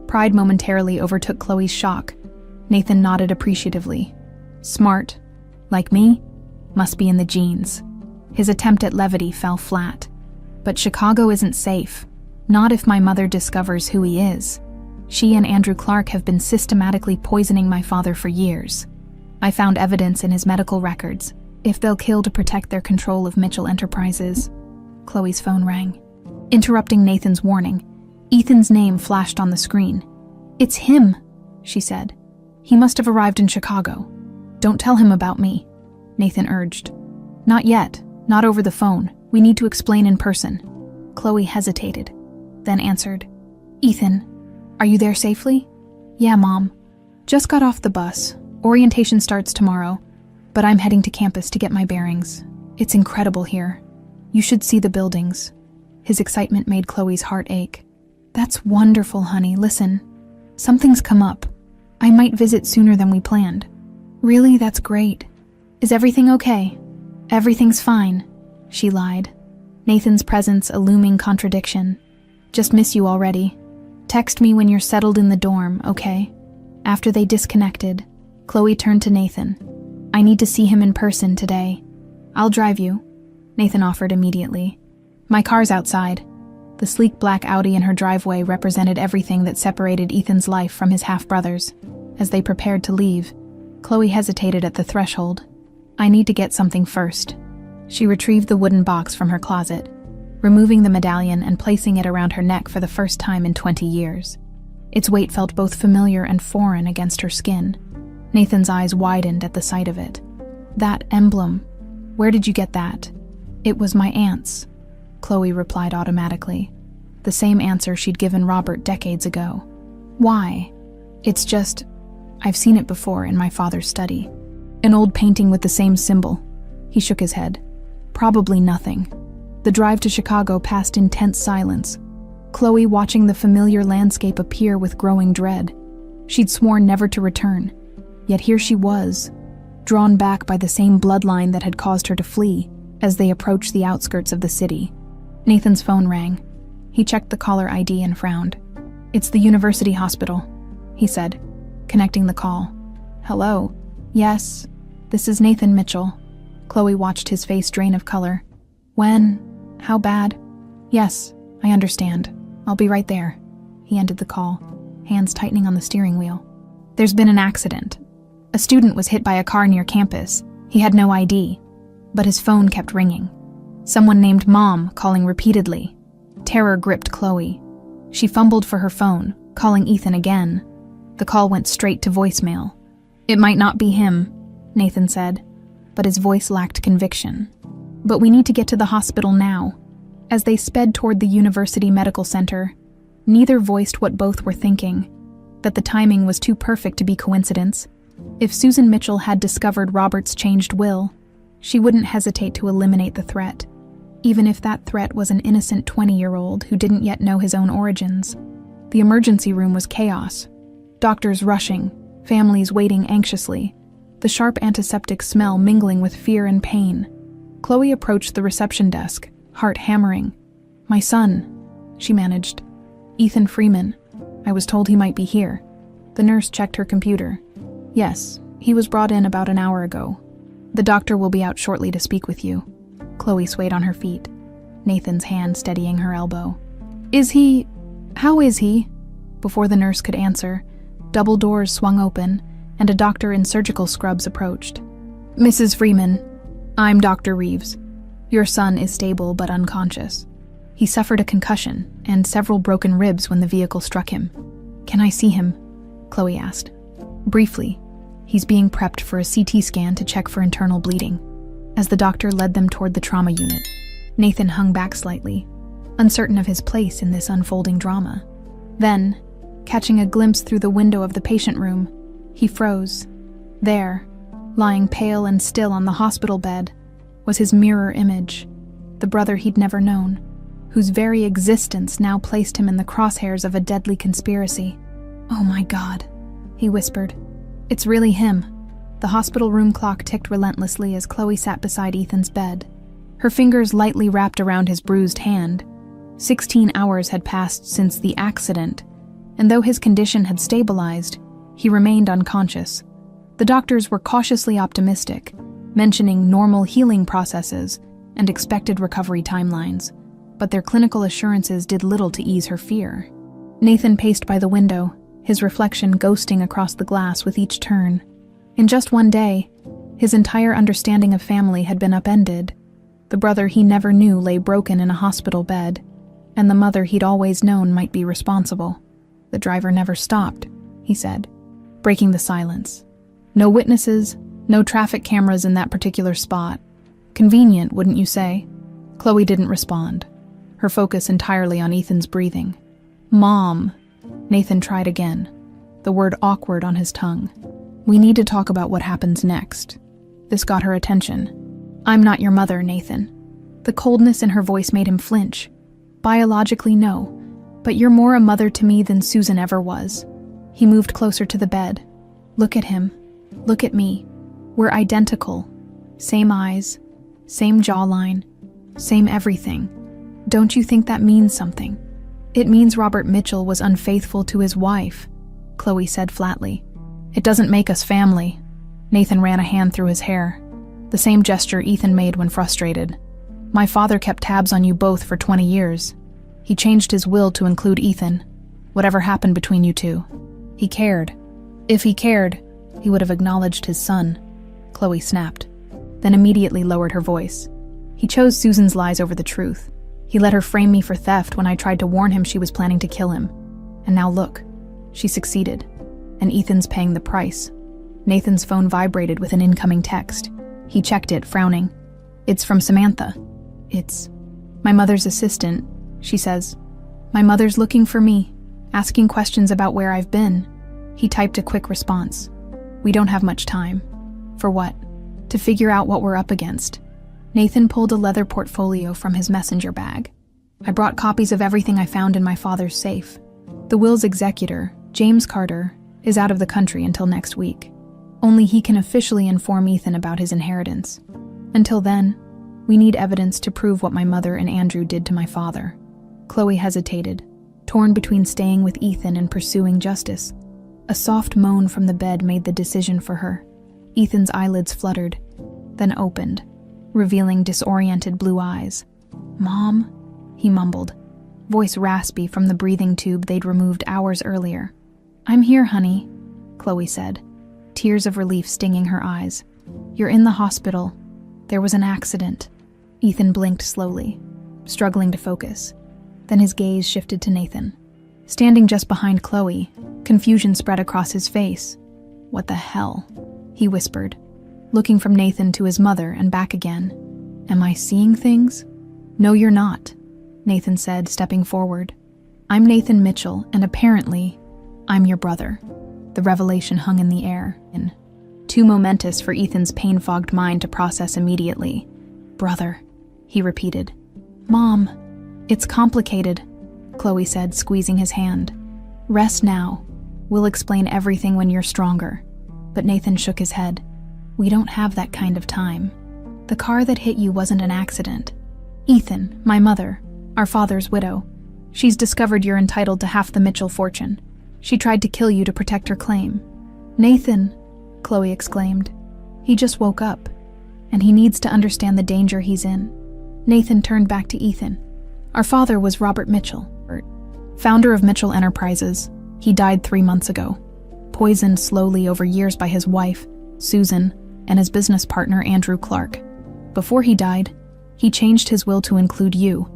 Pride momentarily overtook Chloe's shock. Nathan nodded appreciatively. "Smart. Like me? Must be in the genes." His attempt at levity fell flat. "But Chicago isn't safe. Not if my mother discovers who he is. She and Andrew Clark have been systematically poisoning my father for years. I found evidence in his medical records. If they'll kill to protect their control of Mitchell Enterprises." Chloe's phone rang. Interrupting Nathan's warning, Ethan's name flashed on the screen. "It's him," she said. "He must have arrived in Chicago. Don't tell him about me," Nathan urged. "Not yet. Not over the phone. We need to explain in person." Chloe hesitated, then answered. "Ethan, are you there safely?" "Yeah, Mom. Just got off the bus. Orientation starts tomorrow, but I'm heading to campus to get my bearings. It's incredible here. You should see the buildings." His excitement made Chloe's heart ache. "That's wonderful, honey. Listen, something's come up. I might visit sooner than we planned." "Really? That's great. Is everything okay?" "Everything's fine," she lied. Nathan's presence a looming contradiction. "Just miss you already. Text me when you're settled in the dorm, okay?" After they disconnected, Chloe turned to Nathan. "I need to see him in person today." "I'll drive you," Nathan offered immediately. "My car's outside." The sleek black Audi in her driveway represented everything that separated Ethan's life from his half-brother's. As they prepared to leave, Chloe hesitated at the threshold. "I need to get something first." She retrieved the wooden box from her closet, removing the medallion and placing it around her neck for the first time in 20 years. Its weight felt both familiar and foreign against her skin. Nathan's eyes widened at the sight of it. "That emblem, where did you get that?" "It was my aunt's," Chloe replied automatically. The same answer she'd given Robert decades ago. "Why?" "It's just, I've seen it before in my father's study. An old painting with the same symbol. He shook his head. Probably nothing. The drive to Chicago passed in tense silence, Chloe watching the familiar landscape appear with growing dread. She'd sworn never to return, yet here she was, drawn back by the same bloodline that had caused her to flee as they approached the outskirts of the city. Nathan's phone rang. He checked the caller ID and frowned. "It's the university hospital," he said, connecting the call. "Hello? Yes, this is Nathan Mitchell." Chloe watched his face drain of color. "When? How bad?" "Yes, I understand. I'll be right there." He ended the call, hands tightening on the steering wheel. "There's been an accident. A student was hit by a car near campus. He had no ID, but his phone kept ringing. Someone named Mom calling repeatedly. Terror gripped Chloe. She fumbled for her phone, calling Ethan again. The call went straight to voicemail. "It might not be him," Nathan said, but his voice lacked conviction. "But we need to get to the hospital now." As they sped toward the University Medical Center, neither voiced what both were thinking, that the timing was too perfect to be coincidence. If Susan Mitchell had discovered Robert's changed will, she wouldn't hesitate to eliminate the threat, even if that threat was an innocent 20-year-old who didn't yet know his own origins. The emergency room was chaos. Doctors rushing, families waiting anxiously, the sharp antiseptic smell mingling with fear and pain. Chloe approached the reception desk, heart hammering. "My son," she managed. "Ethan Freeman. I was told he might be here." The nurse checked her computer. "Yes, he was brought in about an hour ago. The doctor will be out shortly to speak with you." Chloe swayed on her feet, Nathan's hand steadying her elbow. How is he?" Before the nurse could answer, double doors swung open, and a doctor in surgical scrubs approached. "Mrs. Freeman, I'm Dr. Reeves. Your son is stable but unconscious. He suffered a concussion and several broken ribs when the vehicle struck him." "Can I see him?" Chloe asked. "Briefly. He's being prepped for a CT scan to check for internal bleeding." As the doctor led them toward the trauma unit, Nathan hung back slightly, uncertain of his place in this unfolding drama. Then, catching a glimpse through the window of the patient room, he froze. There, lying pale and still on the hospital bed, was his mirror image, the brother he'd never known, whose very existence now placed him in the crosshairs of a deadly conspiracy. "Oh my God," he whispered. "It's really him." The hospital room clock ticked relentlessly as Chloe sat beside Ethan's bed, her fingers lightly wrapped around his bruised hand. 16 hours had passed since the accident, and though his condition had stabilized, he remained unconscious. The doctors were cautiously optimistic, mentioning normal healing processes and expected recovery timelines, but their clinical assurances did little to ease her fear. Nathan paced by the window, his reflection ghosting across the glass with each turn. In just one day, his entire understanding of family had been upended. The brother he never knew lay broken in a hospital bed, and the mother he'd always known might be responsible. "The driver never stopped," he said, breaking the silence. "No witnesses, no traffic cameras in that particular spot. Convenient, wouldn't you say?" Chloe didn't respond, her focus entirely on Ethan's breathing. "Mom," Nathan tried again, the word awkward on his tongue. "We need to talk about what happens next." This got her attention. "I'm not your mother, Nathan." The coldness in her voice made him flinch. "Biologically, no, but you're more a mother to me than Susan ever was." He moved closer to the bed. "Look at him. Look at me. We're identical. Same eyes, same jawline, same everything. Don't you think that means something?" "It means Robert Mitchell was unfaithful to his wife," Chloe said flatly. "It doesn't make us family." Nathan ran a hand through his hair, the same gesture Ethan made when frustrated. "My father kept tabs on you both for 20 years. He changed his will to include Ethan. Whatever happened between you two. He cared. If he cared, he would have acknowledged his son." Chloe snapped, then immediately lowered her voice. "He chose Susan's lies over the truth. He let her frame me for theft when I tried to warn him she was planning to kill him. And now look, she succeeded. And Ethan's paying the price." Nathan's phone vibrated with an incoming text. He checked it, frowning. "It's from Samantha. It's my mother's assistant," she says. "My mother's looking for me, asking questions about where I've been." He typed a quick response. "We don't have much time." "For what?" "To figure out what we're up against. Nathan pulled a leather portfolio from his messenger bag. I brought copies of everything I found in my father's safe. The will's executor, James Carter, is out of the country until next week. Only he can officially inform Ethan about his inheritance. Until then, we need evidence to prove what my mother and Andrew did to my father. Chloe hesitated, torn between staying with Ethan and pursuing justice. A soft moan from the bed made the decision for her. Ethan's eyelids fluttered, then opened, revealing disoriented blue eyes. "Mom?" he mumbled, voice raspy from the breathing tube they'd removed hours earlier. "I'm here, honey," Chloe said, tears of relief stinging her eyes. "You're in the hospital. There was an accident." Ethan blinked slowly, struggling to focus. Then his gaze shifted to Nathan. Standing just behind Chloe, confusion spread across his face. "What the hell?" he whispered, looking from Nathan to his mother and back again. "Am I seeing things?" "No, you're not," Nathan said, stepping forward. "I'm Nathan Mitchell, and apparently, I'm your brother." The revelation hung in the air, too momentous for Ethan's pain-fogged mind to process immediately. "Brother," he repeated. "Mom, it's complicated," Chloe said, squeezing his hand. "Rest now. We'll explain everything when you're stronger." But Nathan shook his head. "We don't have that kind of time. The car that hit you wasn't an accident. Ethan, my mother, our father's widow, she's discovered you're entitled to half the Mitchell fortune. She tried to kill you to protect her claim." "Nathan," Chloe exclaimed. "He just woke up, and he needs to understand the danger he's in." Nathan turned back to Ethan. "Our father was Robert Mitchell, founder of Mitchell Enterprises. He died 3 months ago, poisoned slowly over years by his wife, Susan, and his business partner, Andrew Clark. Before he died, he changed his will to include you.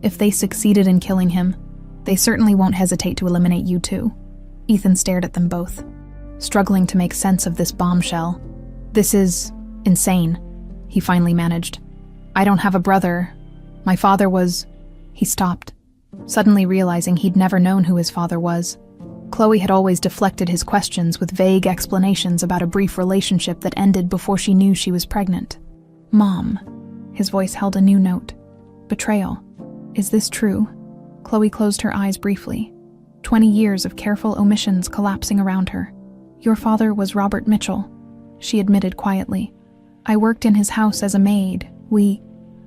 If they succeeded in killing him, they certainly won't hesitate to eliminate you too." Ethan stared at them both, struggling to make sense of this bombshell. "This is insane," he finally managed. "I don't have a brother. My father was..." He stopped, suddenly realizing he'd never known who his father was. Chloe had always deflected his questions with vague explanations about a brief relationship that ended before she knew she was pregnant. "Mom," his voice held a new note. "Betrayal. Is this true?" Chloe closed her eyes briefly, 20 years of careful omissions collapsing around her. "Your father was Robert Mitchell," she admitted quietly. "I worked in his house as a maid.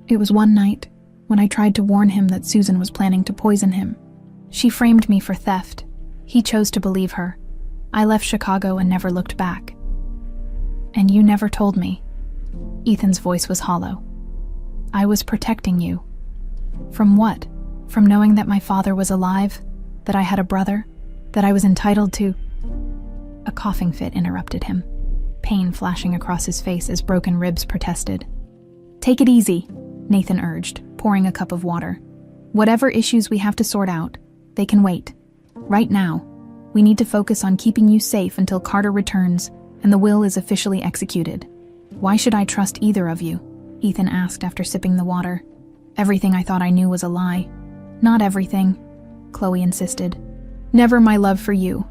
It was one night when I tried to warn him that Susan was planning to poison him. She framed me for theft. He chose to believe her. I left Chicago and never looked back. And you never told me." Ethan's voice was hollow. "I was protecting you." "From what? From knowing that my father was alive? That I had a brother? That I was entitled to..." A coughing fit interrupted him, pain flashing across his face as broken ribs protested. "Take it easy," Nathan urged, pouring a cup of water. "Whatever issues we have to sort out, they can wait. Right now, we need to focus on keeping you safe until Carter returns and the will is officially executed." "Why should I trust either of you?" Ethan asked after sipping the water. "Everything I thought I knew was a lie." "Not everything," Chloe insisted. "Never my love for you."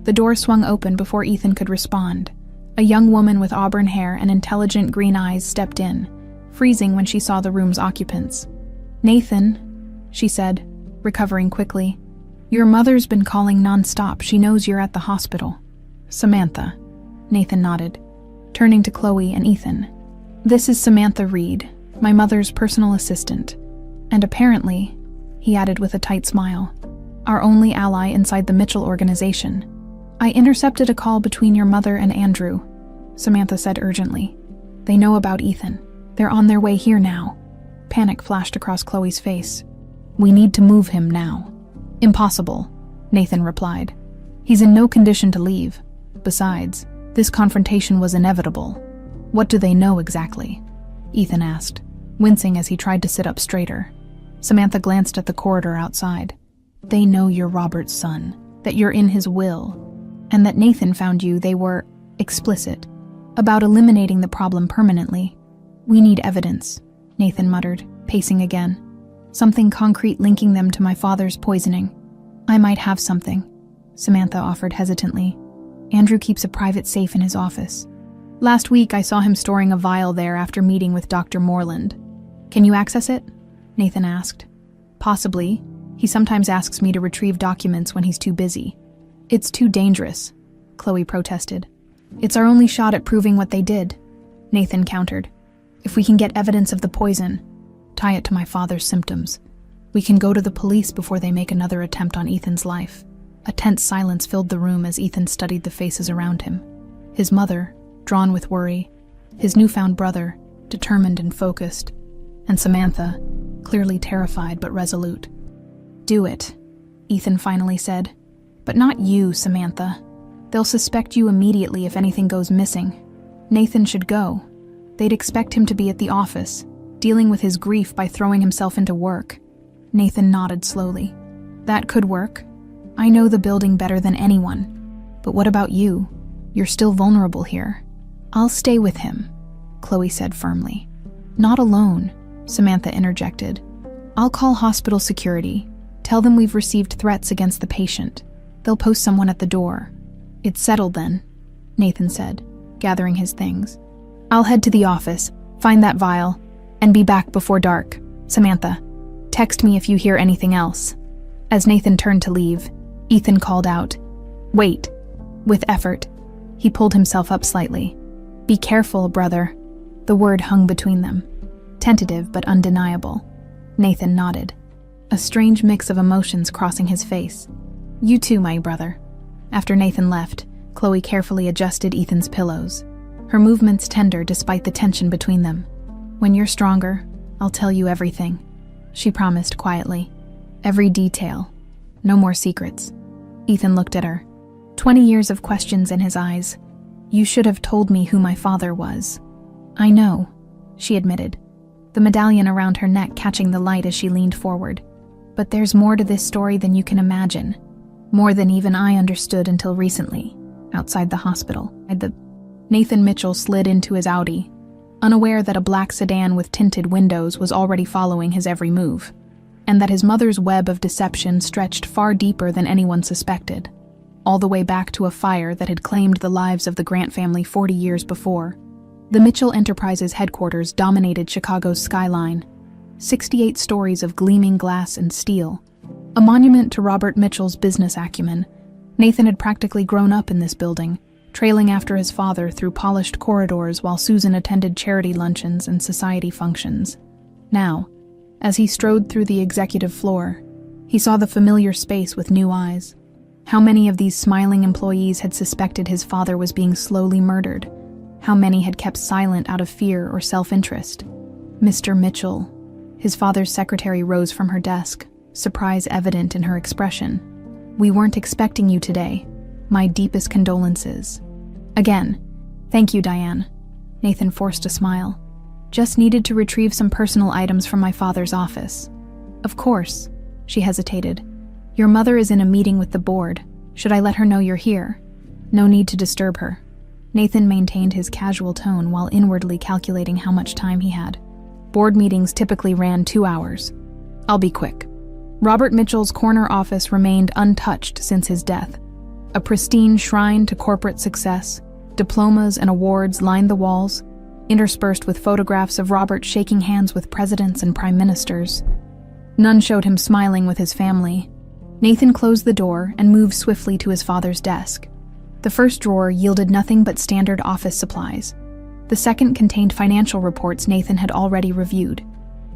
The door swung open before Ethan could respond. A young woman with auburn hair and intelligent green eyes stepped in, freezing when she saw the room's occupants. "Nathan," she said, recovering quickly. "Your mother's been calling nonstop. She knows you're at the hospital." "Samantha," Nathan nodded, turning to Chloe and Ethan. "This is Samantha Reed, my mother's personal assistant. And apparently," he added with a tight smile, "our only ally inside the Mitchell organization. I intercepted a call between your mother and Andrew," Samantha said urgently. "They know about Ethan. They're on their way here now." Panic flashed across Chloe's face. "We need to move him now." "Impossible," Nathan replied. "He's in no condition to leave. Besides, this confrontation was inevitable." "What do they know exactly?" Ethan asked, wincing as he tried to sit up straighter. Samantha glanced at the corridor outside. "They know you're Robert's son, that you're in his will, and that Nathan found you. They were explicit about eliminating the problem permanently." "We need evidence," Nathan muttered, pacing again. "Something concrete linking them to my father's poisoning." "I might have something," Samantha offered hesitantly. "Andrew keeps a private safe in his office. Last week I saw him storing a vial there after meeting with Dr. Moreland. Can you access it? Nathan asked. Possibly. He sometimes asks me to retrieve documents when he's too busy. It's too dangerous, Chloe protested. It's our only shot at proving what they did, Nathan countered. If we can get evidence of the poison, tie it to my father's symptoms, we can go to the police before they make another attempt on Ethan's life. A tense silence filled the room as Ethan studied the faces around him. His mother, drawn with worry, his newfound brother, determined and focused, and Samantha, clearly terrified but resolute. Do it, Ethan finally said. But not you, Samantha. They'll suspect you immediately if anything goes missing. Nathan should go. They'd expect him to be at the office, dealing with his grief by throwing himself into work. Nathan nodded slowly. That could work. I know the building better than anyone. But what about you? You're still vulnerable here. I'll stay with him, Chloe said firmly. Not alone, Samantha interjected. I'll call hospital security. Tell them we've received threats against the patient. They'll post someone at the door. It's settled then, Nathan said, gathering his things. I'll head to the office, find that vial, and be back before dark. Samantha, text me if you hear anything else. As Nathan turned to leave, Ethan called out, Wait. With effort, he pulled himself up slightly. Be careful, brother. The word hung between them, tentative but undeniable. Nathan nodded, a strange mix of emotions crossing his face. You too, my brother. After Nathan left, Chloe carefully adjusted Ethan's pillows, her movements tender despite the tension between them. When you're stronger, I'll tell you everything, she promised quietly. Every detail. No more secrets. Ethan looked at her, 20 years of questions in his eyes. You should have told me who my father was. I know, she admitted, the medallion around her neck catching the light as she leaned forward. But there's more to this story than you can imagine. More than even I understood until recently, outside the hospital. Nathan Mitchell slid into his Audi, unaware that a black sedan with tinted windows was already following his every move, and that his mother's web of deception stretched far deeper than anyone suspected, all the way back to a fire that had claimed the lives of the Grant family 40 years before. The Mitchell Enterprises headquarters dominated Chicago's skyline, 68 stories of gleaming glass and steel, a monument to Robert Mitchell's business acumen. Nathan had practically grown up in this building, trailing after his father through polished corridors while Susan attended charity luncheons and society functions. Now, as he strode through the executive floor, he saw the familiar space with new eyes. How many of these smiling employees had suspected his father was being slowly murdered? How many had kept silent out of fear or self-interest? Mr. Mitchell. His father's secretary rose from her desk, surprise evident in her expression. We weren't expecting you today. My deepest condolences. Again, thank you, Diane. Nathan forced a smile. Just needed to retrieve some personal items from my father's office. Of course, she hesitated. Your mother is in a meeting with the board. Should I let her know you're here? No need to disturb her. Nathan maintained his casual tone while inwardly calculating how much time he had. Board meetings typically ran 2 hours. I'll be quick. Robert Mitchell's corner office remained untouched since his death. A pristine shrine to corporate success, diplomas and awards lined the walls, interspersed with photographs of Robert shaking hands with presidents and prime ministers. None showed him smiling with his family. Nathan closed the door and moved swiftly to his father's desk. The first drawer yielded nothing but standard office supplies. The second contained financial reports Nathan had already reviewed.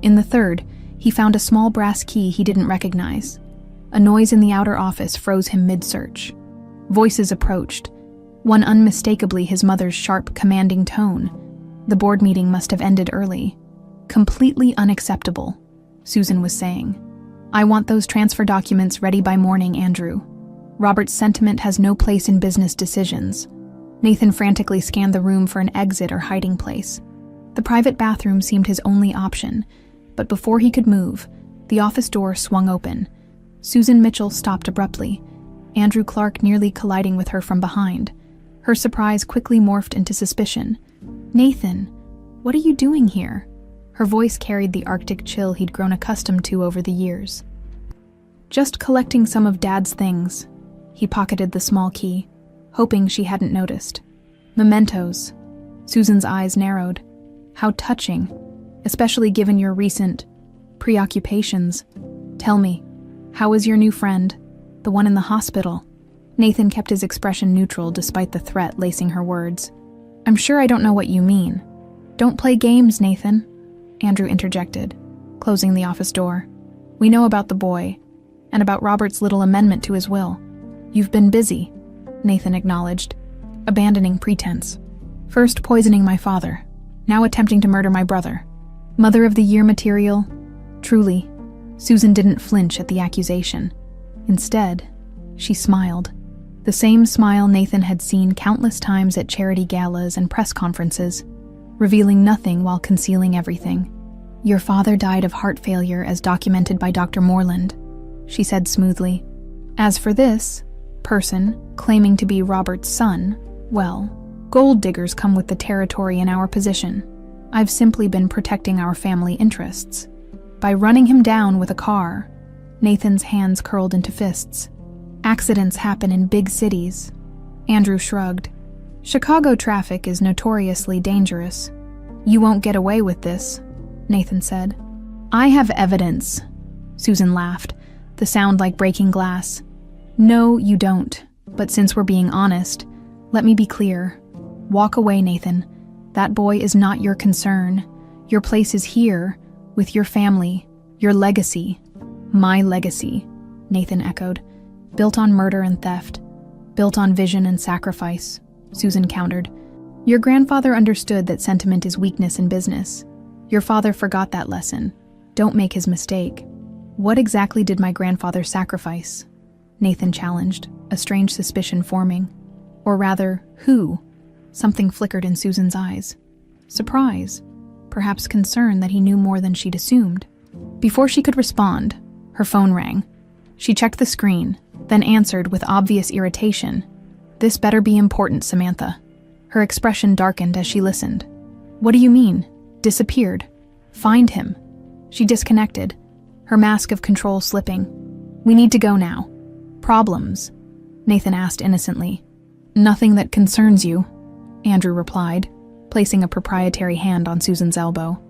In the third, he found a small brass key he didn't recognize. A noise in the outer office froze him mid-search. Voices approached, one unmistakably his mother's sharp, commanding tone. The board meeting must have ended early. Completely unacceptable, Susan was saying. I want those transfer documents ready by morning, Andrew. Robert's sentiment has no place in business decisions. Nathan frantically scanned the room for an exit or hiding place. The private bathroom seemed his only option, but before he could move, the office door swung open. Susan Mitchell stopped abruptly, Andrew Clark nearly colliding with her from behind. Her surprise quickly morphed into suspicion. Nathan, what are you doing here? Her voice carried the Arctic chill he'd grown accustomed to over the years. Just collecting some of Dad's things. He pocketed the small key, hoping she hadn't noticed. Mementos. Susan's eyes narrowed. How touching. especially given your recent preoccupations. Tell me, how is your new friend, the one in the hospital? Nathan kept his expression neutral despite the threat lacing her words. I'm sure I don't know what you mean. Don't play games, Nathan, Andrew interjected, closing the office door. We know about the boy, and about Robert's little amendment to his will. You've been busy, Nathan acknowledged, abandoning pretense. First poisoning my father, now attempting to murder my brother. Mother of the Year material? Truly, Susan didn't flinch at the accusation. Instead, she smiled. The same smile Nathan had seen countless times at charity galas and press conferences, revealing nothing while concealing everything. Your father died of heart failure as documented by Dr. Moreland, she said smoothly. As for this person claiming to be Robert's son, well, gold diggers come with the territory in our position. I've simply been protecting our family interests. By running him down with a car, Nathan's hands curled into fists. Accidents happen in big cities. Andrew shrugged. Chicago traffic is notoriously dangerous. You won't get away with this, Nathan said. I have evidence, Susan laughed, the sound like breaking glass. No, you don't. But since we're being honest, let me be clear. Walk away, Nathan. That boy is not your concern. Your place is here, with your family, your legacy. My legacy, Nathan echoed. Built on murder and theft. Built on vision and sacrifice, Susan countered. Your grandfather understood that sentiment is weakness in business. Your father forgot that lesson. Don't make his mistake. What exactly did my grandfather sacrifice? Nathan challenged, a strange suspicion forming. Or rather, who? Something flickered in Susan's eyes. Surprise. Perhaps concern that he knew more than she'd assumed. Before she could respond, her phone rang. She checked the screen, then answered with obvious irritation. This better be important, Samantha. Her expression darkened as she listened. What do you mean? Disappeared? Find him. She disconnected, her mask of control slipping. We need to go now. Problems? Nathan asked innocently. Nothing that concerns you, Andrew replied, placing a proprietary hand on Susan's elbow.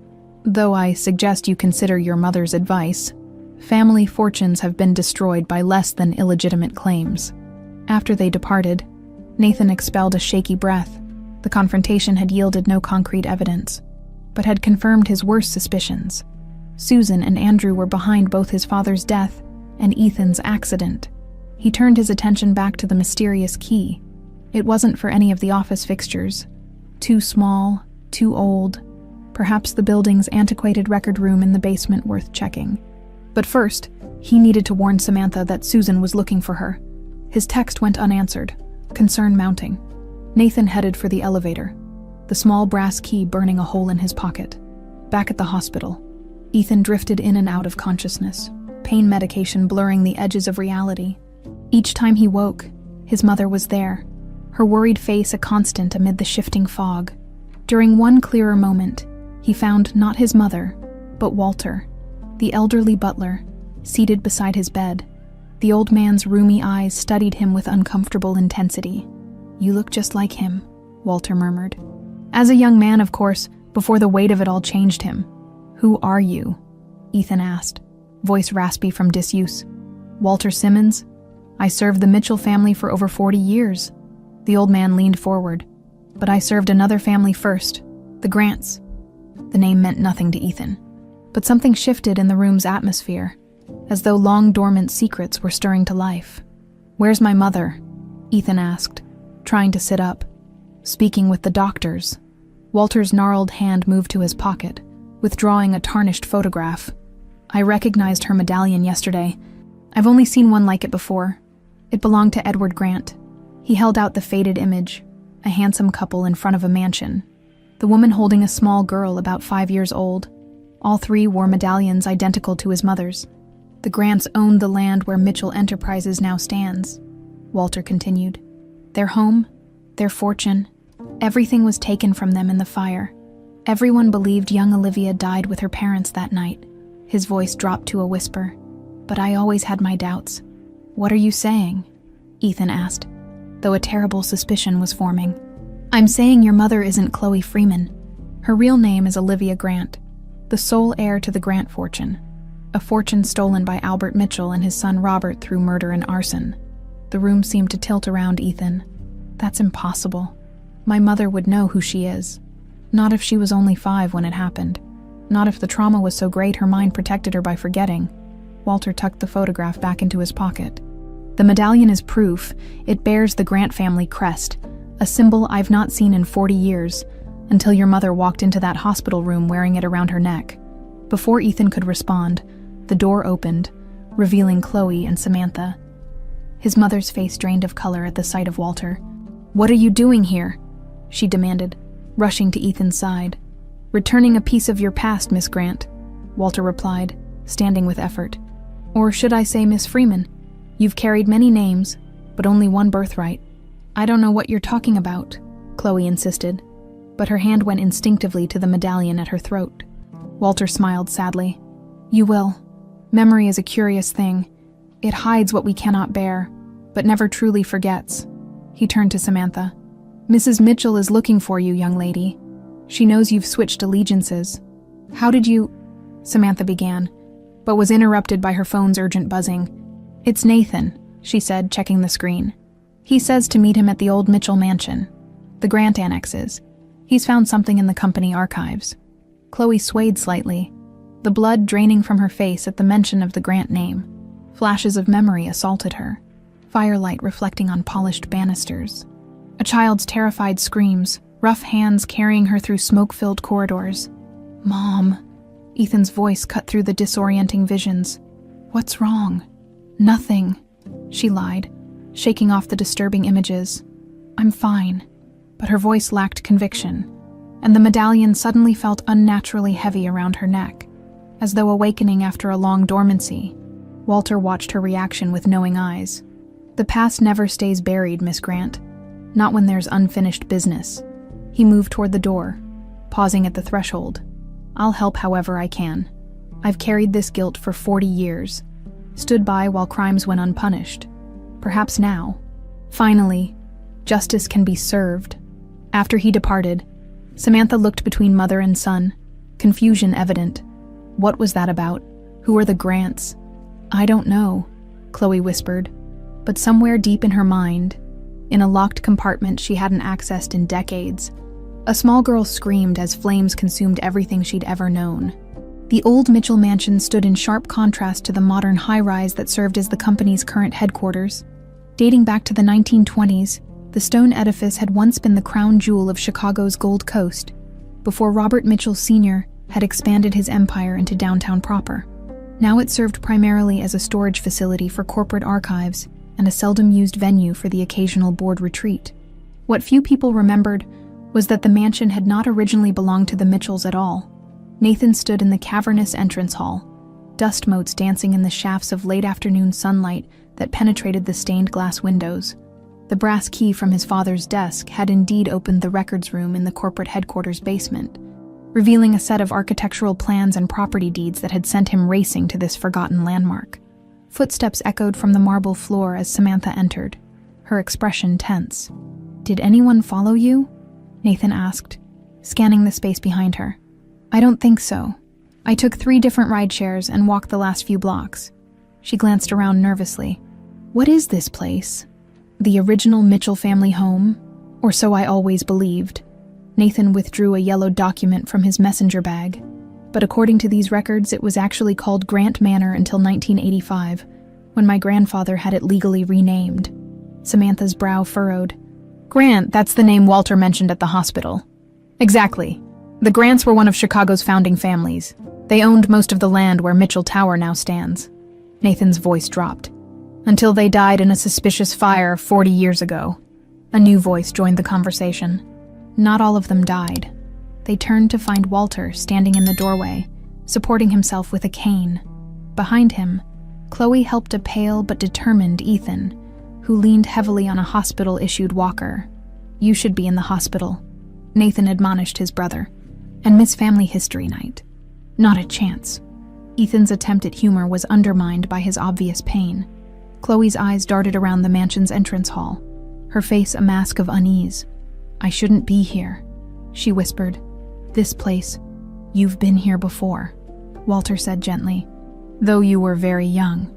Though I suggest you consider your mother's advice. Family fortunes have been destroyed by less than illegitimate claims. After they departed, Nathan expelled a shaky breath. The confrontation had yielded no concrete evidence, but had confirmed his worst suspicions. Susan and Andrew were behind both his father's death and Ethan's accident. He turned his attention back to the mysterious key. It wasn't for any of the office fixtures. Too small, too old. Perhaps the building's antiquated record room in the basement worth checking. But first, he needed to warn Samantha that Susan was looking for her. His text went unanswered, concern mounting. Nathan headed for the elevator, the small brass key burning a hole in his pocket. Back at the hospital, Ethan drifted in and out of consciousness, pain medication blurring the edges of reality. Each time he woke, his mother was there, her worried face a constant amid the shifting fog. During one clearer moment, he found not his mother, but Walter, the elderly butler, seated beside his bed. The old man's rheumy eyes studied him with uncomfortable intensity. You look just like him, Walter murmured. As a young man, of course, before the weight of it all changed him. Who are you? Ethan asked, voice raspy from disuse. Walter Simmons? I served the Mitchell family for over 40 years. The old man leaned forward. But I served another family first, the Grants. The name meant nothing to Ethan. But something shifted in the room's atmosphere, as though long-dormant secrets were stirring to life. Where's my mother? Ethan asked, trying to sit up. Speaking with the doctors. Walter's gnarled hand moved to his pocket, withdrawing a tarnished photograph. I recognized her medallion yesterday. I've only seen one like it before. It belonged to Edward Grant. He held out the faded image, a handsome couple in front of a mansion. The woman holding a small girl about 5 years old. All three wore medallions identical to his mother's. The Grants owned the land where Mitchell Enterprises now stands, Walter continued. Their home, their fortune, everything was taken from them in the fire. Everyone believed young Olivia died with her parents that night. His voice dropped to a whisper. But I always had my doubts. What are you saying? Ethan asked, though a terrible suspicion was forming. I'm saying your mother isn't Chloe Freeman. Her real name is Olivia Grant. the sole heir to the Grant fortune, a fortune stolen by Albert Mitchell and his son Robert through murder and arson. The room seemed to tilt around Ethan. That's impossible. My mother would know who she is. Not if she was only 5 when it happened. Not if the trauma was so great her mind protected her by forgetting. Walter tucked the photograph back into his pocket. The medallion is proof. It bears the Grant family crest, a symbol I've not seen in 40 years, until your mother walked into that hospital room wearing it around her neck. Before Ethan could respond, the door opened, revealing Chloe and Samantha. His mother's face drained of color at the sight of Walter. "What are you doing here?" she demanded, rushing to Ethan's side. "Returning a piece of your past, Miss Grant," Walter replied, standing with effort. "Or should I say Miss Freeman? You've carried many names, but only one birthright." "I don't know what you're talking about," Chloe insisted, but her hand went instinctively to the medallion at her throat. Walter smiled sadly. "You will. Memory is a curious thing. It hides what we cannot bear, but never truly forgets." He turned to Samantha. "Mrs. Mitchell is looking for you, young lady. She knows you've switched allegiances." "How did you—" Samantha began, but was interrupted by her phone's urgent buzzing. "It's Nathan," she said, checking the screen. "He says to meet him at the old Mitchell mansion, the Grant annexes. He's found something in the company archives." Chloe swayed slightly, the blood draining from her face at the mention of the Grant name. Flashes of memory assaulted her, firelight reflecting on polished banisters. A child's terrified screams, rough hands carrying her through smoke-filled corridors. "Mom," Ethan's voice cut through the disorienting visions. "What's wrong?" "Nothing," she lied, shaking off the disturbing images. "I'm fine." But her voice lacked conviction, and the medallion suddenly felt unnaturally heavy around her neck, as though awakening after a long dormancy. Walter watched her reaction with knowing eyes. "The past never stays buried, Miss Grant. Not when there's unfinished business." He moved toward the door, pausing at the threshold. "I'll help however I can. I've carried this guilt for 40 years, stood by while crimes went unpunished. Perhaps now, finally, justice can be served." After he departed, Samantha looked between mother and son, confusion evident. What was that about? Who are the Grants? "I don't know," Chloe whispered, but somewhere deep in her mind, in a locked compartment she hadn't accessed in decades, a small girl screamed as flames consumed everything she'd ever known. The old Mitchell mansion stood in sharp contrast to the modern high-rise that served as the company's current headquarters. Dating back to the 1920s, the stone edifice had once been the crown jewel of Chicago's Gold Coast, before Robert Mitchell Sr. had expanded his empire into downtown proper. Now it served primarily as a storage facility for corporate archives and a seldom-used venue for the occasional board retreat. What few people remembered was that the mansion had not originally belonged to the Mitchells at all. Nathan stood in the cavernous entrance hall, dust motes dancing in the shafts of late-afternoon sunlight that penetrated the stained glass windows. The brass key from his father's desk had indeed opened the records room in the corporate headquarters basement, revealing a set of architectural plans and property deeds that had sent him racing to this forgotten landmark. Footsteps echoed from the marble floor as Samantha entered, her expression tense. "Did anyone follow you?" Nathan asked, scanning the space behind her. "I don't think so. I took 3 different ride shares and walked the last few blocks." She glanced around nervously. "What is this place? The original Mitchell family home? Or so I always believed." Nathan withdrew a yellow document from his messenger bag, but according to these records, it was actually called Grant Manor until 1985, when my grandfather had it legally renamed. Samantha's brow furrowed. "Grant, that's the name Walter mentioned at the hospital." "Exactly. The Grants were one of Chicago's founding families. They owned most of the land where Mitchell Tower now stands." Nathan's voice dropped. "Until they died in a suspicious fire 40 years ago." A new voice joined the conversation. "Not all of them died. They turned to find Walter standing in the doorway, supporting himself with a cane. Behind him, Chloe helped a pale but determined Ethan, who leaned heavily on a hospital-issued walker. "You should be in the hospital," Nathan admonished his brother. "And miss family history night." "Not a chance." Ethan's attempt at humor was undermined by his obvious pain. Chloe's eyes darted around the mansion's entrance hall, her face a mask of unease. "I shouldn't be here," she whispered. "This place, "You've been here before," Walter said gently. "Though you were very young."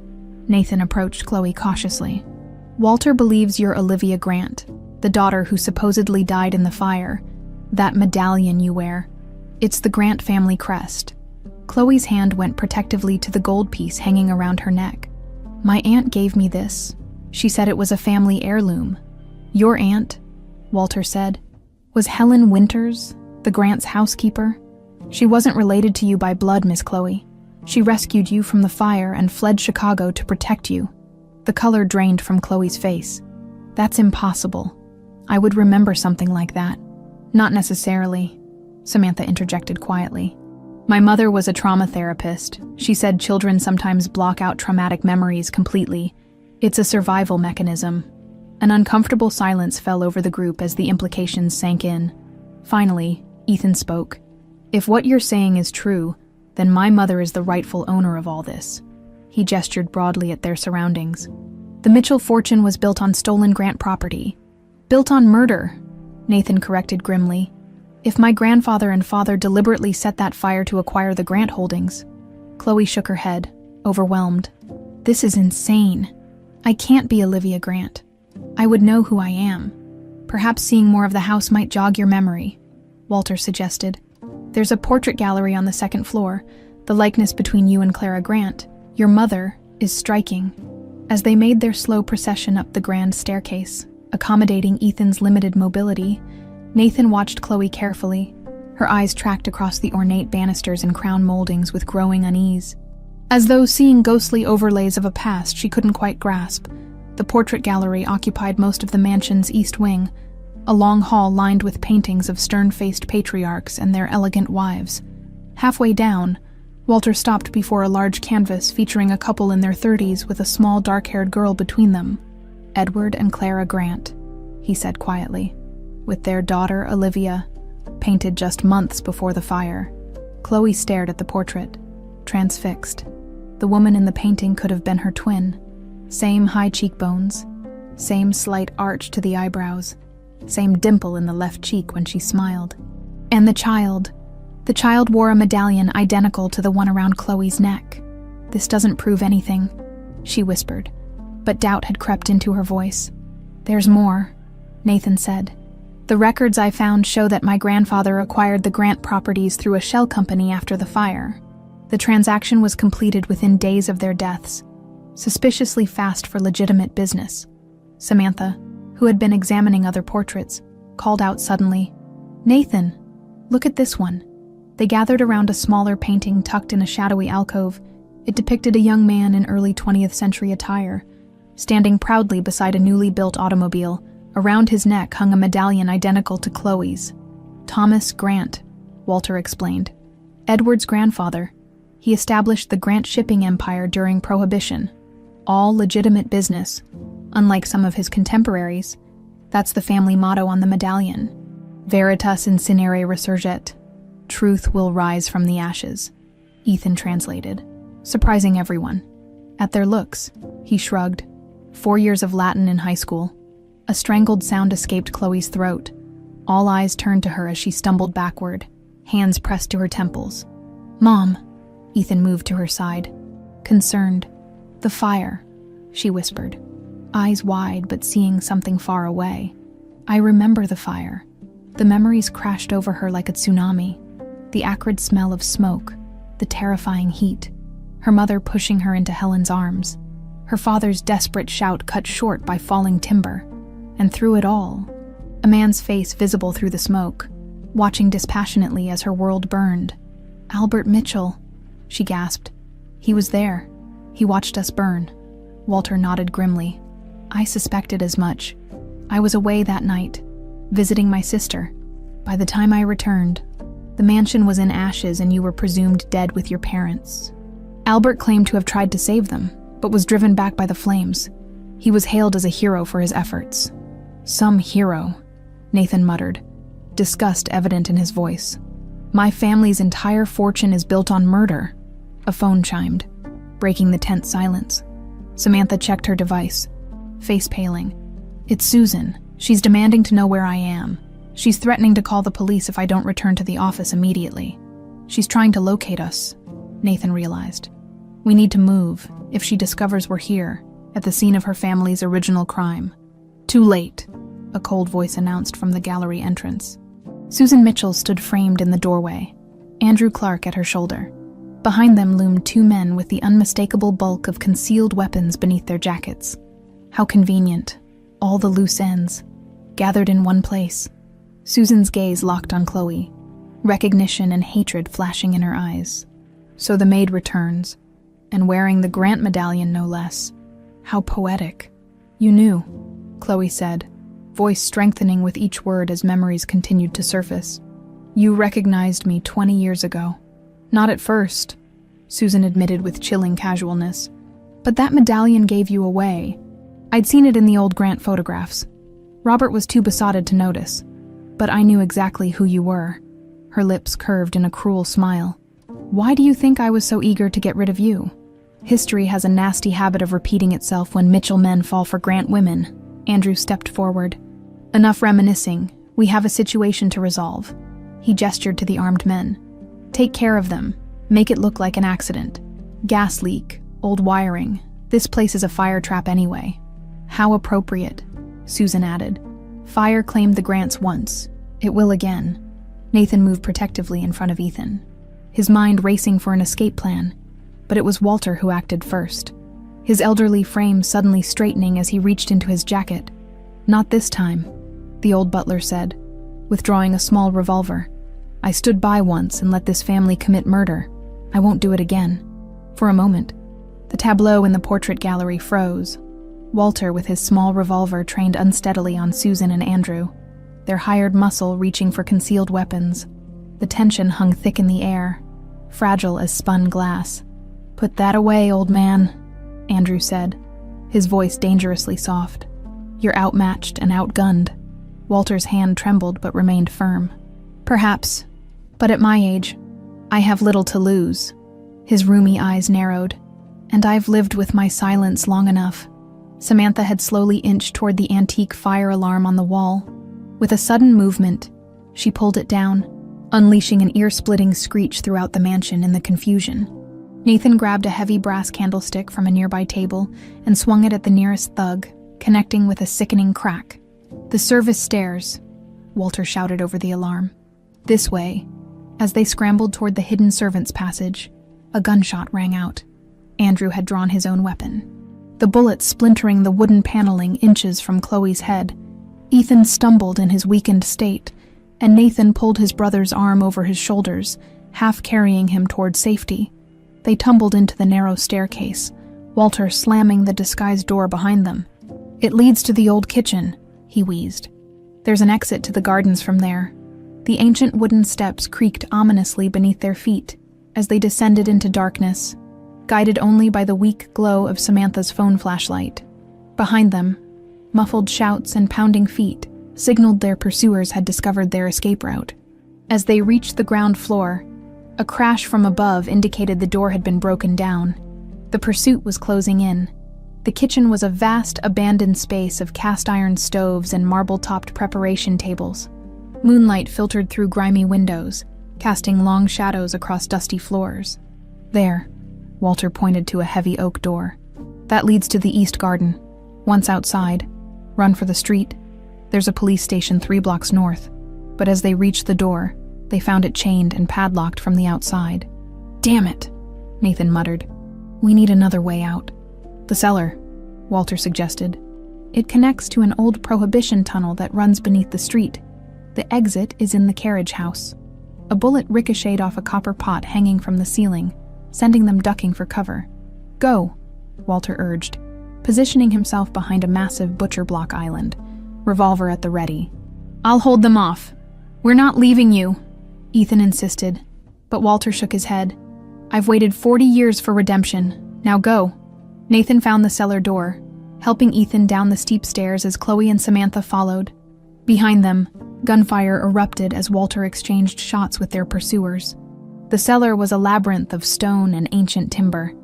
Nathan approached Chloe cautiously. "Walter believes you're Olivia Grant, the daughter who supposedly died in the fire. That medallion you wear. It's the Grant family crest." Chloe's hand went protectively to the gold piece hanging around her neck. "My aunt gave me this. She said it was a family heirloom." "Your aunt," Walter said, "was Helen Winters, the Grants' housekeeper. She wasn't related to you by blood, Miss Chloe. She rescued you from the fire and fled Chicago to protect you." The color drained from Chloe's face. "That's impossible. I would remember something like that." "Not necessarily," Samantha interjected quietly. "My mother was a trauma therapist. She said children sometimes block out traumatic memories completely. It's a survival mechanism." An uncomfortable silence fell over the group as the implications sank in. Finally, Ethan spoke. "If what you're saying is true, then my mother is the rightful owner of all this." He gestured broadly at their surroundings. "The Mitchell fortune was built on stolen Grant property." "Built on murder," Nathan corrected grimly. "If my grandfather and father deliberately set that fire to acquire the Grant holdings." Chloe shook her head, overwhelmed. "This is insane. I can't be Olivia Grant. I would know who I am. Perhaps seeing more of the house might jog your memory," Walter suggested. "There's a portrait gallery on the second floor. The likeness between you and Clara Grant, your mother, is striking." As they made their slow procession up the grand staircase, accommodating Ethan's limited mobility, Nathan watched Chloe carefully. Her eyes tracked across the ornate banisters and crown moldings with growing unease. As though seeing ghostly overlays of a past she couldn't quite grasp, the portrait gallery occupied most of the mansion's east wing, a long hall lined with paintings of stern-faced patriarchs and their elegant wives. Halfway down, Walter stopped before a large canvas featuring a couple in their 30s with a small dark-haired girl between them. "Edward and Clara Grant," he said quietly, "with their daughter Olivia, painted just months before the fire." Chloe stared at the portrait, transfixed. The woman in the painting could have been her twin. Same high cheekbones, same slight arch to the eyebrows, same dimple in the left cheek when she smiled. And the child wore a medallion identical to the one around Chloe's neck. "This doesn't prove anything," she whispered, but doubt had crept into her voice. "There's more," Nathan said. "The records I found show that my grandfather acquired the Grant properties through a shell company after the fire. The transaction was completed within days of their deaths, suspiciously fast for legitimate business." Samantha, who had been examining other portraits, called out suddenly, "Nathan, look at this one." They gathered around a smaller painting tucked in a shadowy alcove. It depicted a young man in early 20th century attire, standing proudly beside a newly built automobile. Around his neck hung a medallion identical to Chloe's. "Thomas Grant," Walter explained. "Edward's grandfather. He established the Grant shipping empire during Prohibition. All legitimate business, unlike some of his contemporaries. That's the family motto on the medallion. Veritas incinere resurget. Truth will rise from the ashes," Ethan translated, surprising everyone. At their looks, he shrugged. 4 years of Latin in high school. A strangled sound escaped Chloe's throat. All eyes turned to her as she stumbled backward, hands pressed to her temples. "Mom," Ethan moved to her side, concerned. "The fire," she whispered, eyes wide but seeing something far away. "I remember the fire." The memories crashed over her like a tsunami. The acrid smell of smoke, the terrifying heat, her mother pushing her into Helen's arms, her father's desperate shout cut short by falling timber, and through it all, a man's face visible through the smoke, watching dispassionately as her world burned. "Albert Mitchell," she gasped. "He was there. He watched us burn." Walter nodded grimly. "I suspected as much. I was away that night, visiting my sister. By the time I returned, the mansion was in ashes and you were presumed dead with your parents. Albert claimed to have tried to save them, but was driven back by the flames. He was hailed as a hero for his efforts." "Some hero," Nathan muttered, disgust evident in his voice. "My family's entire fortune is built on murder." A phone chimed, breaking the tense silence. Samantha checked her device, face paling. "It's Susan. She's demanding to know where I am. She's threatening to call the police if I don't return to the office immediately." She's trying to locate us, Nathan realized. We need to move if she discovers we're here, at the scene of her family's original crime. Too late, a cold voice announced from the gallery entrance. Susan Mitchell stood framed in the doorway, Andrew Clark at her shoulder. Behind them loomed two men with the unmistakable bulk of concealed weapons beneath their jackets. How convenient. All the loose ends, gathered in one place. Susan's gaze locked on Chloe, recognition and hatred flashing in her eyes. So the maid returns, and wearing the Grant medallion no less. How poetic. You knew, Chloe said, voice strengthening with each word as memories continued to surface. You recognized me 20 years ago. Not at first, Susan admitted with chilling casualness. But that medallion gave you away. I'd seen it in the old Grant photographs. Robert was too besotted to notice, but I knew exactly who you were. Her lips curved in a cruel smile. Why do you think I was so eager to get rid of you? History has a nasty habit of repeating itself when Mitchell men fall for Grant women. Andrew stepped forward. Enough reminiscing. We have a situation to resolve. He gestured to the armed men. Take care of them. Make it look like an accident. Gas leak, old wiring. This place is a fire trap anyway. How appropriate, Susan added. Fire claimed the Grants once. It will again. Nathan moved protectively in front of Ethan, his mind racing for an escape plan. But it was Walter who acted first, his elderly frame suddenly straightening as he reached into his jacket. Not this time, the old butler said, withdrawing a small revolver. I stood by once and let this family commit murder. I won't do it again. For a moment, the tableau in the portrait gallery froze. Walter with his small revolver trained unsteadily on Susan and Andrew, their hired muscle reaching for concealed weapons. The tension hung thick in the air, fragile as spun glass. Put that away, old man, Andrew said, his voice dangerously soft. You're outmatched and outgunned. Walter's hand trembled but remained firm. Perhaps, but at my age, I have little to lose. His roomy eyes narrowed. And I've lived with my silence long enough. Samantha had slowly inched toward the antique fire alarm on the wall. With a sudden movement, she pulled it down, unleashing an ear-splitting screech throughout the mansion in the confusion. Nathan grabbed a heavy brass candlestick from a nearby table and swung it at the nearest thug, connecting with a sickening crack. The service stairs, Walter shouted over the alarm. This way. As they scrambled toward the hidden servants' passage, a gunshot rang out. Andrew had drawn his own weapon, the bullet splintering the wooden paneling inches from Chloe's head. Ethan stumbled in his weakened state, and Nathan pulled his brother's arm over his shoulders, half carrying him toward safety. They tumbled into the narrow staircase, Walter slamming the disguised door behind them. It leads to the old kitchen, he wheezed. There's an exit to the gardens from there. The ancient wooden steps creaked ominously beneath their feet as they descended into darkness, guided only by the weak glow of Samantha's phone flashlight. Behind them, muffled shouts and pounding feet signaled their pursuers had discovered their escape route. As they reached the ground floor, a crash from above indicated the door had been broken down. The pursuit was closing in. The kitchen was a vast, abandoned space of cast-iron stoves and marble-topped preparation tables. Moonlight filtered through grimy windows, casting long shadows across dusty floors. There, Walter pointed to a heavy oak door. That leads to the east garden. Once outside, run for the street. There's a police station 3 blocks north. But as they reached the door, they found it chained and padlocked from the outside. Damn it, Nathan muttered. We need another way out. The cellar, Walter suggested. It connects to an old prohibition tunnel that runs beneath the street. The exit is in the carriage house. A bullet ricocheted off a copper pot hanging from the ceiling, sending them ducking for cover. Go, Walter urged, positioning himself behind a massive butcher block island, revolver at the ready. I'll hold them off. We're not leaving you, Ethan insisted, but Walter shook his head. I've waited 40 years for redemption. Now go. Nathan found the cellar door, helping Ethan down the steep stairs as Chloe and Samantha followed. Behind them, gunfire erupted as Walter exchanged shots with their pursuers. The cellar was a labyrinth of stone and ancient timber,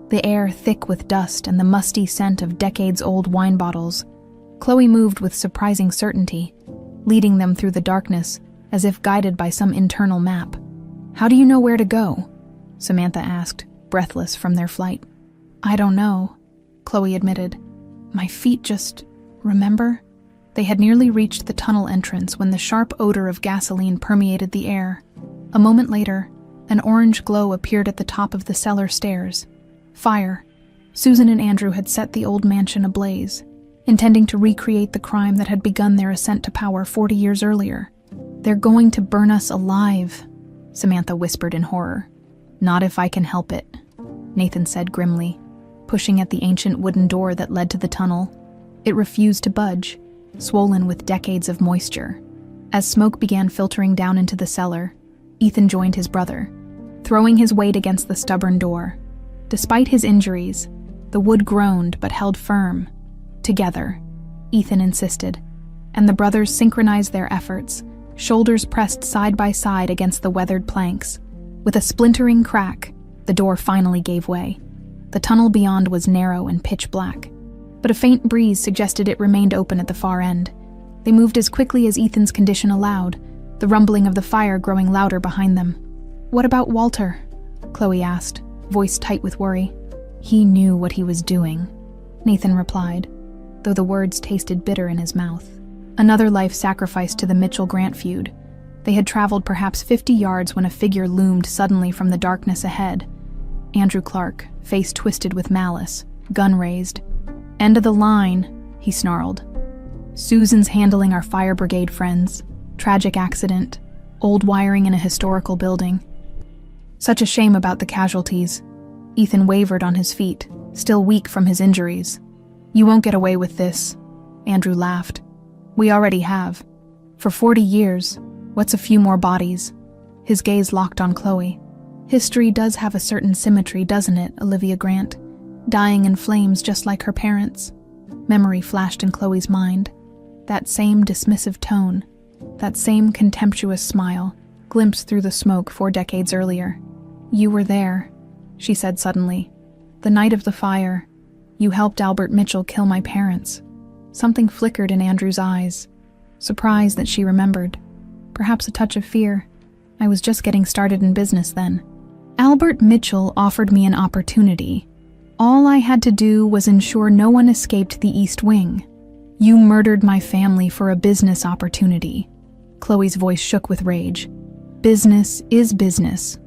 the air thick with dust and the musty scent of decades-old wine bottles. Chloe moved with surprising certainty, leading them through the darkness as if guided by some internal map. "How do you know where to go?" Samantha asked, breathless from their flight. "I don't know," Chloe admitted. "My feet just... remember?" They had nearly reached the tunnel entrance when the sharp odor of gasoline permeated the air. A moment later, an orange glow appeared at the top of the cellar stairs. Fire. Susan and Andrew had set the old mansion ablaze, intending to recreate the crime that had begun their ascent to power 40 years earlier. "They're going to burn us alive," Samantha whispered in horror. "Not if I can help it," Nathan said grimly, pushing at the ancient wooden door that led to the tunnel. It refused to budge, swollen with decades of moisture. As smoke began filtering down into the cellar, Ethan joined his brother, throwing his weight against the stubborn door. Despite his injuries, the wood groaned but held firm. "Together," Ethan insisted, and the brothers synchronized their efforts, shoulders pressed side by side against the weathered planks. With a splintering crack, the door finally gave way. The tunnel beyond was narrow and pitch black, but a faint breeze suggested it remained open at the far end. They moved as quickly as Ethan's condition allowed, the rumbling of the fire growing louder behind them. "What about Walter?" Chloe asked, voice tight with worry. "He knew what he was doing," Nathan replied, though the words tasted bitter in his mouth. Another life sacrificed to the Mitchell-Grant feud. They had traveled perhaps 50 yards when a figure loomed suddenly from the darkness ahead. Andrew Clark, face twisted with malice, gun raised. "End of the line," he snarled. "Susan's handling our fire brigade friends. Tragic accident. Old wiring in a historical building. Such a shame about the casualties." Ethan wavered on his feet, still weak from his injuries. "You won't get away with this," Andrew laughed. "We already have. For 40 years, what's a few more bodies?" His gaze locked on Chloe. "History does have a certain symmetry, doesn't it, Olivia Grant? Dying in flames just like her parents." Memory flashed in Chloe's mind. That same dismissive tone, that same contemptuous smile, glimpsed through the smoke 4 decades earlier. "You were there," she said suddenly. "The night of the fire. You helped Albert Mitchell kill my parents." Something flickered in Andrew's eyes. Surprise that she remembered. Perhaps a touch of fear. "I was just getting started in business then. Albert Mitchell offered me an opportunity. All I had to do was ensure no one escaped the East Wing. You murdered my family for a business opportunity." Chloe's voice shook with rage. "Business is business,"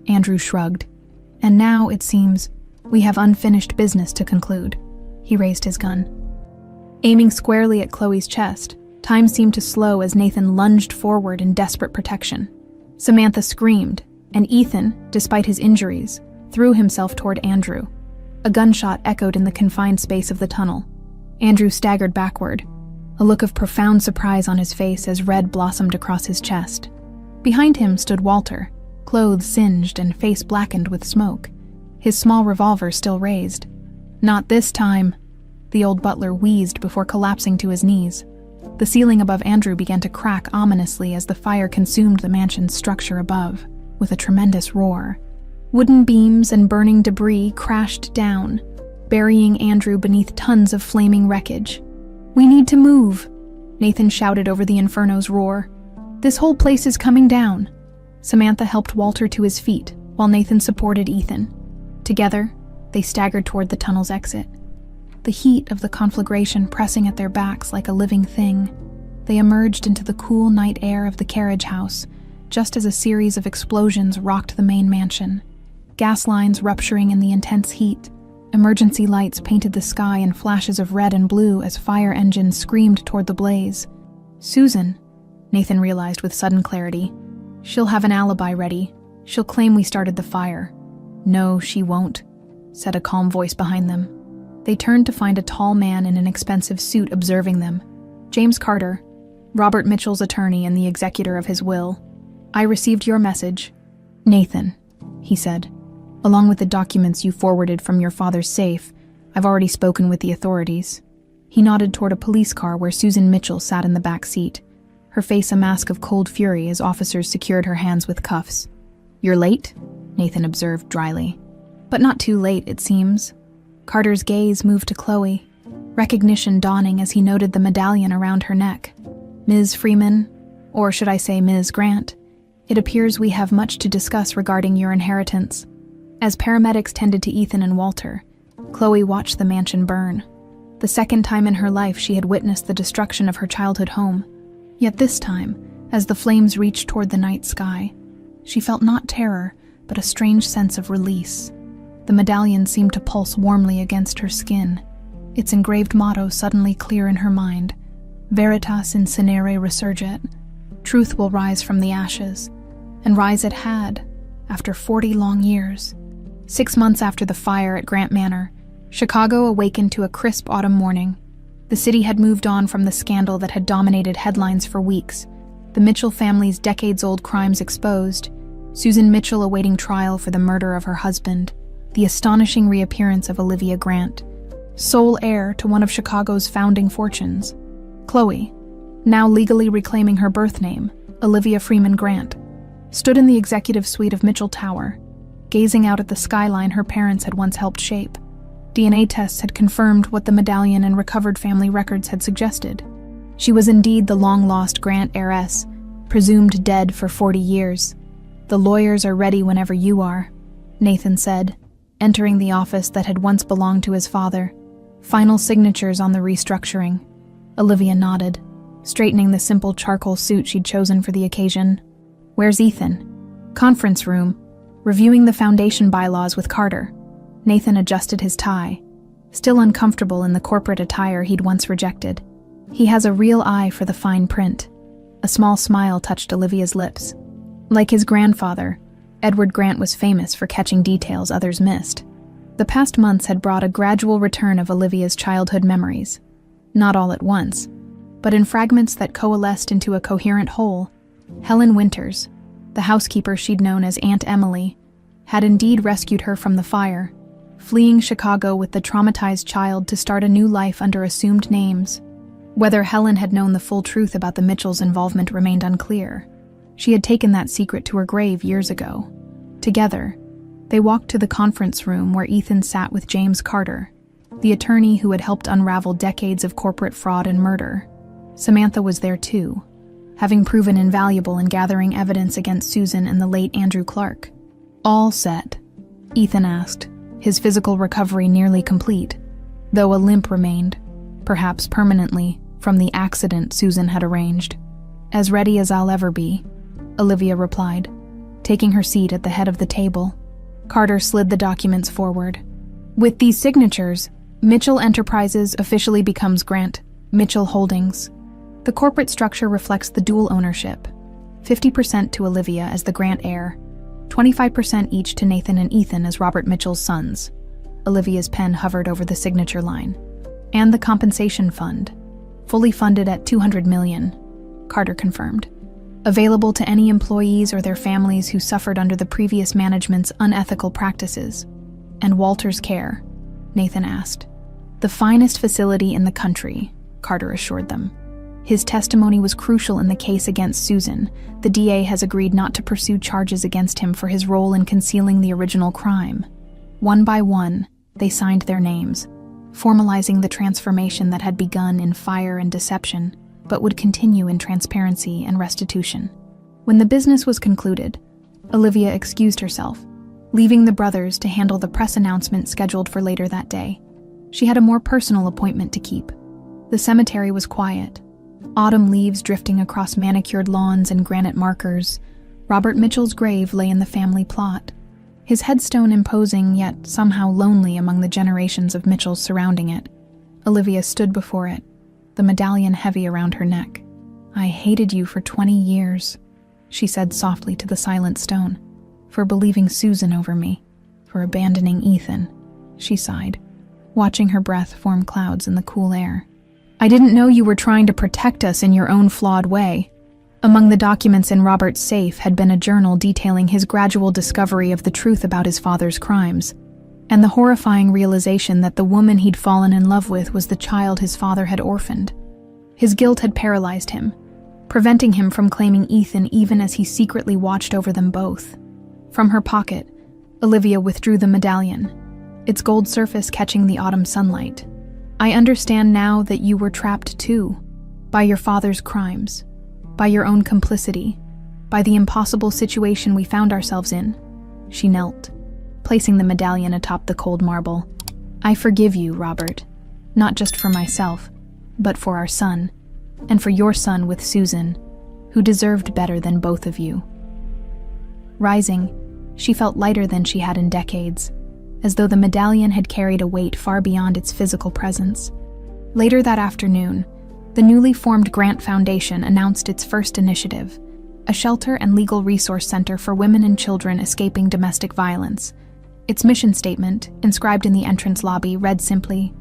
Andrew shrugged. "And now, it seems, we have unfinished business to conclude." He raised his gun. Aiming squarely at Chloe's chest, time seemed to slow as Nathan lunged forward in desperate protection. Samantha screamed, and Ethan, despite his injuries, threw himself toward Andrew. A gunshot echoed in the confined space of the tunnel. Andrew staggered backward, a look of profound surprise on his face as red blossomed across his chest. Behind him stood Walter, clothes singed and face blackened with smoke, his small revolver still raised. "Not this time," the old butler wheezed before collapsing to his knees. The ceiling above Andrew began to crack ominously as the fire consumed the mansion's structure above, with a tremendous roar. Wooden beams and burning debris crashed down, burying Andrew beneath tons of flaming wreckage. "We need to move," Nathan shouted over the inferno's roar. "This whole place is coming down." Samantha helped Walter to his feet, while Nathan supported Ethan. Together, they staggered toward the tunnel's exit. The heat of the conflagration pressing at their backs like a living thing, they emerged into the cool night air of the carriage house, just as a series of explosions rocked the main mansion. Gas lines rupturing in the intense heat, emergency lights painted the sky in flashes of red and blue as fire engines screamed toward the blaze. "Susan," Nathan realized with sudden clarity. "She'll have an alibi ready. She'll claim we started the fire." "No, she won't," said a calm voice behind them. They turned to find a tall man in an expensive suit observing them. "James Carter, Robert Mitchell's attorney and the executor of his will. I received your message." "Nathan," he said, "along with the documents you forwarded from your father's safe, I've already spoken with the authorities." He nodded toward a police car where Susan Mitchell sat in the back seat, her face a mask of cold fury as officers secured her hands with cuffs. "You're late?" Nathan observed dryly. "But not too late, it seems." Carter's gaze moved to Chloe, recognition dawning as he noted the medallion around her neck. "Ms. Freeman, or should I say Ms. Grant, It appears we have much to discuss regarding your inheritance. As paramedics tended to Ethan and Walter, Chloe watched the mansion burn. The second time in her life she had witnessed the destruction of her childhood home. Yet this time, as the flames reached toward the night sky, she felt not terror, but a strange sense of release. The medallion seemed to pulse warmly against her skin, its engraved motto suddenly clear in her mind: Veritas incinere resurget. Truth will rise from the ashes. And rise it had, after 40 long years. 6 months after the fire at Grant Manor, Chicago awakened to a crisp autumn morning. The city had moved on from the scandal that had dominated headlines for weeks. The Mitchell family's decades-old crimes exposed, Susan Mitchell awaiting trial for the murder of her husband, the astonishing reappearance of Olivia Grant, sole heir to one of Chicago's founding fortunes. Chloe, now legally reclaiming her birth name, Olivia Freeman Grant, stood in the executive suite of Mitchell Tower, gazing out at the skyline her parents had once helped shape. DNA tests had confirmed what the medallion and recovered family records had suggested. She was indeed the long-lost Grant heiress, presumed dead for 40 years. "The lawyers are ready whenever you are," Nathan said, entering the office that had once belonged to his father. "Final signatures on the restructuring." Olivia nodded, straightening the simple charcoal suit she'd chosen for the occasion. "Where's Ethan?" "Conference room, reviewing the foundation bylaws with Carter." Nathan adjusted his tie, still uncomfortable in the corporate attire he'd once rejected. "He has a real eye for the fine print." A small smile touched Olivia's lips. Like his grandfather, Edward Grant was famous for catching details others missed. The past months had brought a gradual return of Olivia's childhood memories. Not all at once, but in fragments that coalesced into a coherent whole. Helen Winters, the housekeeper she'd known as Aunt Emily, had indeed rescued her from the fire, fleeing Chicago with the traumatized child to start a new life under assumed names. Whether Helen had known the full truth about the Mitchells' involvement remained unclear. She had taken that secret to her grave years ago. Together, they walked to the conference room where Ethan sat with James Carter, the attorney who had helped unravel decades of corporate fraud and murder. Samantha was there too, having proven invaluable in gathering evidence against Susan and the late Andrew Clark. "All set?" Ethan asked, his physical recovery nearly complete, though a limp remained, perhaps permanently, from the accident Susan had arranged. "As ready as I'll ever be," Olivia replied, taking her seat at the head of the table. Carter slid the documents forward. "With these signatures, Mitchell Enterprises officially becomes Grant Mitchell Holdings. The corporate structure reflects the dual ownership, 50% to Olivia as the Grant heir, 25% each to Nathan and Ethan as Robert Mitchell's sons." Olivia's pen hovered over the signature line. "And the compensation fund, fully funded at $200 million, Carter confirmed. "Available to any employees or their families who suffered under the previous management's unethical practices." "And Walter's care?" Nathan asked. "The finest facility in the country," Carter assured them. "His testimony was crucial in the case against Susan. The DA has agreed not to pursue charges against him for his role in concealing the original crime." One by one, they signed their names, formalizing the transformation that had begun in fire and deception, but would continue in transparency and restitution. When the business was concluded, Olivia excused herself, leaving the brothers to handle the press announcement scheduled for later that day. She had a more personal appointment to keep. The cemetery was quiet, autumn leaves drifting across manicured lawns and granite markers. Robert Mitchell's grave lay in the family plot, his headstone imposing yet somehow lonely among the generations of Mitchells surrounding it. Olivia stood before it, the medallion heavy around her neck. "I hated you for 20 years, she said softly to the silent stone. "For believing Susan over me, for abandoning Ethan," she sighed, watching her breath form clouds in the cool air. "I didn't know you were trying to protect us in your own flawed way." Among the documents in Robert's safe had been a journal detailing his gradual discovery of the truth about his father's crimes, and the horrifying realization that the woman he'd fallen in love with was the child his father had orphaned. His guilt had paralyzed him, preventing him from claiming Ethan even as he secretly watched over them both. From her pocket, Olivia withdrew the medallion, its gold surface catching the autumn sunlight. "I understand now that you were trapped too, by your father's crimes, by your own complicity. by the impossible situation we found ourselves in. She knelt, placing the medallion atop the cold marble. I forgive you, Robert, not just for myself, but for our son, and for your son with Susan, who deserved better than both of you. Rising, she felt lighter than she had in decades, as though the medallion had carried a weight far beyond its physical presence. Later that afternoon, the newly formed Grant Foundation announced its first initiative, a shelter and legal resource center for women and children escaping domestic violence. Its mission statement, inscribed in the entrance lobby, read simply,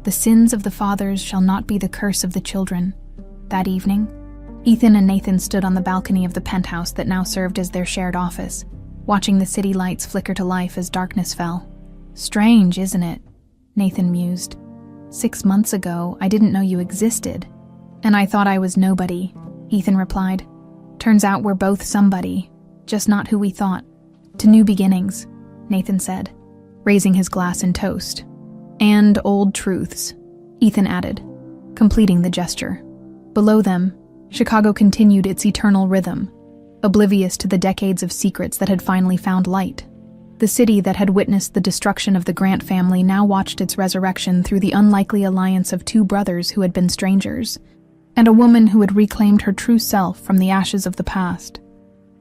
"The sins of the fathers shall not be the curse of the children." That evening, Ethan and Nathan stood on the balcony of the penthouse that now served as their shared office, watching the city lights flicker to life as darkness fell. Strange, isn't it? Nathan mused. 6 months ago, I didn't know you existed. And I thought I was nobody, Ethan replied. Turns out we're both somebody, just not who we thought. To new beginnings, Nathan said, raising his glass in toast. And old truths, Ethan added, completing the gesture. Below them, Chicago continued its eternal rhythm, oblivious to the decades of secrets that had finally found light. The city that had witnessed the destruction of the Grant family now watched its resurrection through the unlikely alliance of two brothers who had been strangers, and a woman who had reclaimed her true self from the ashes of the past.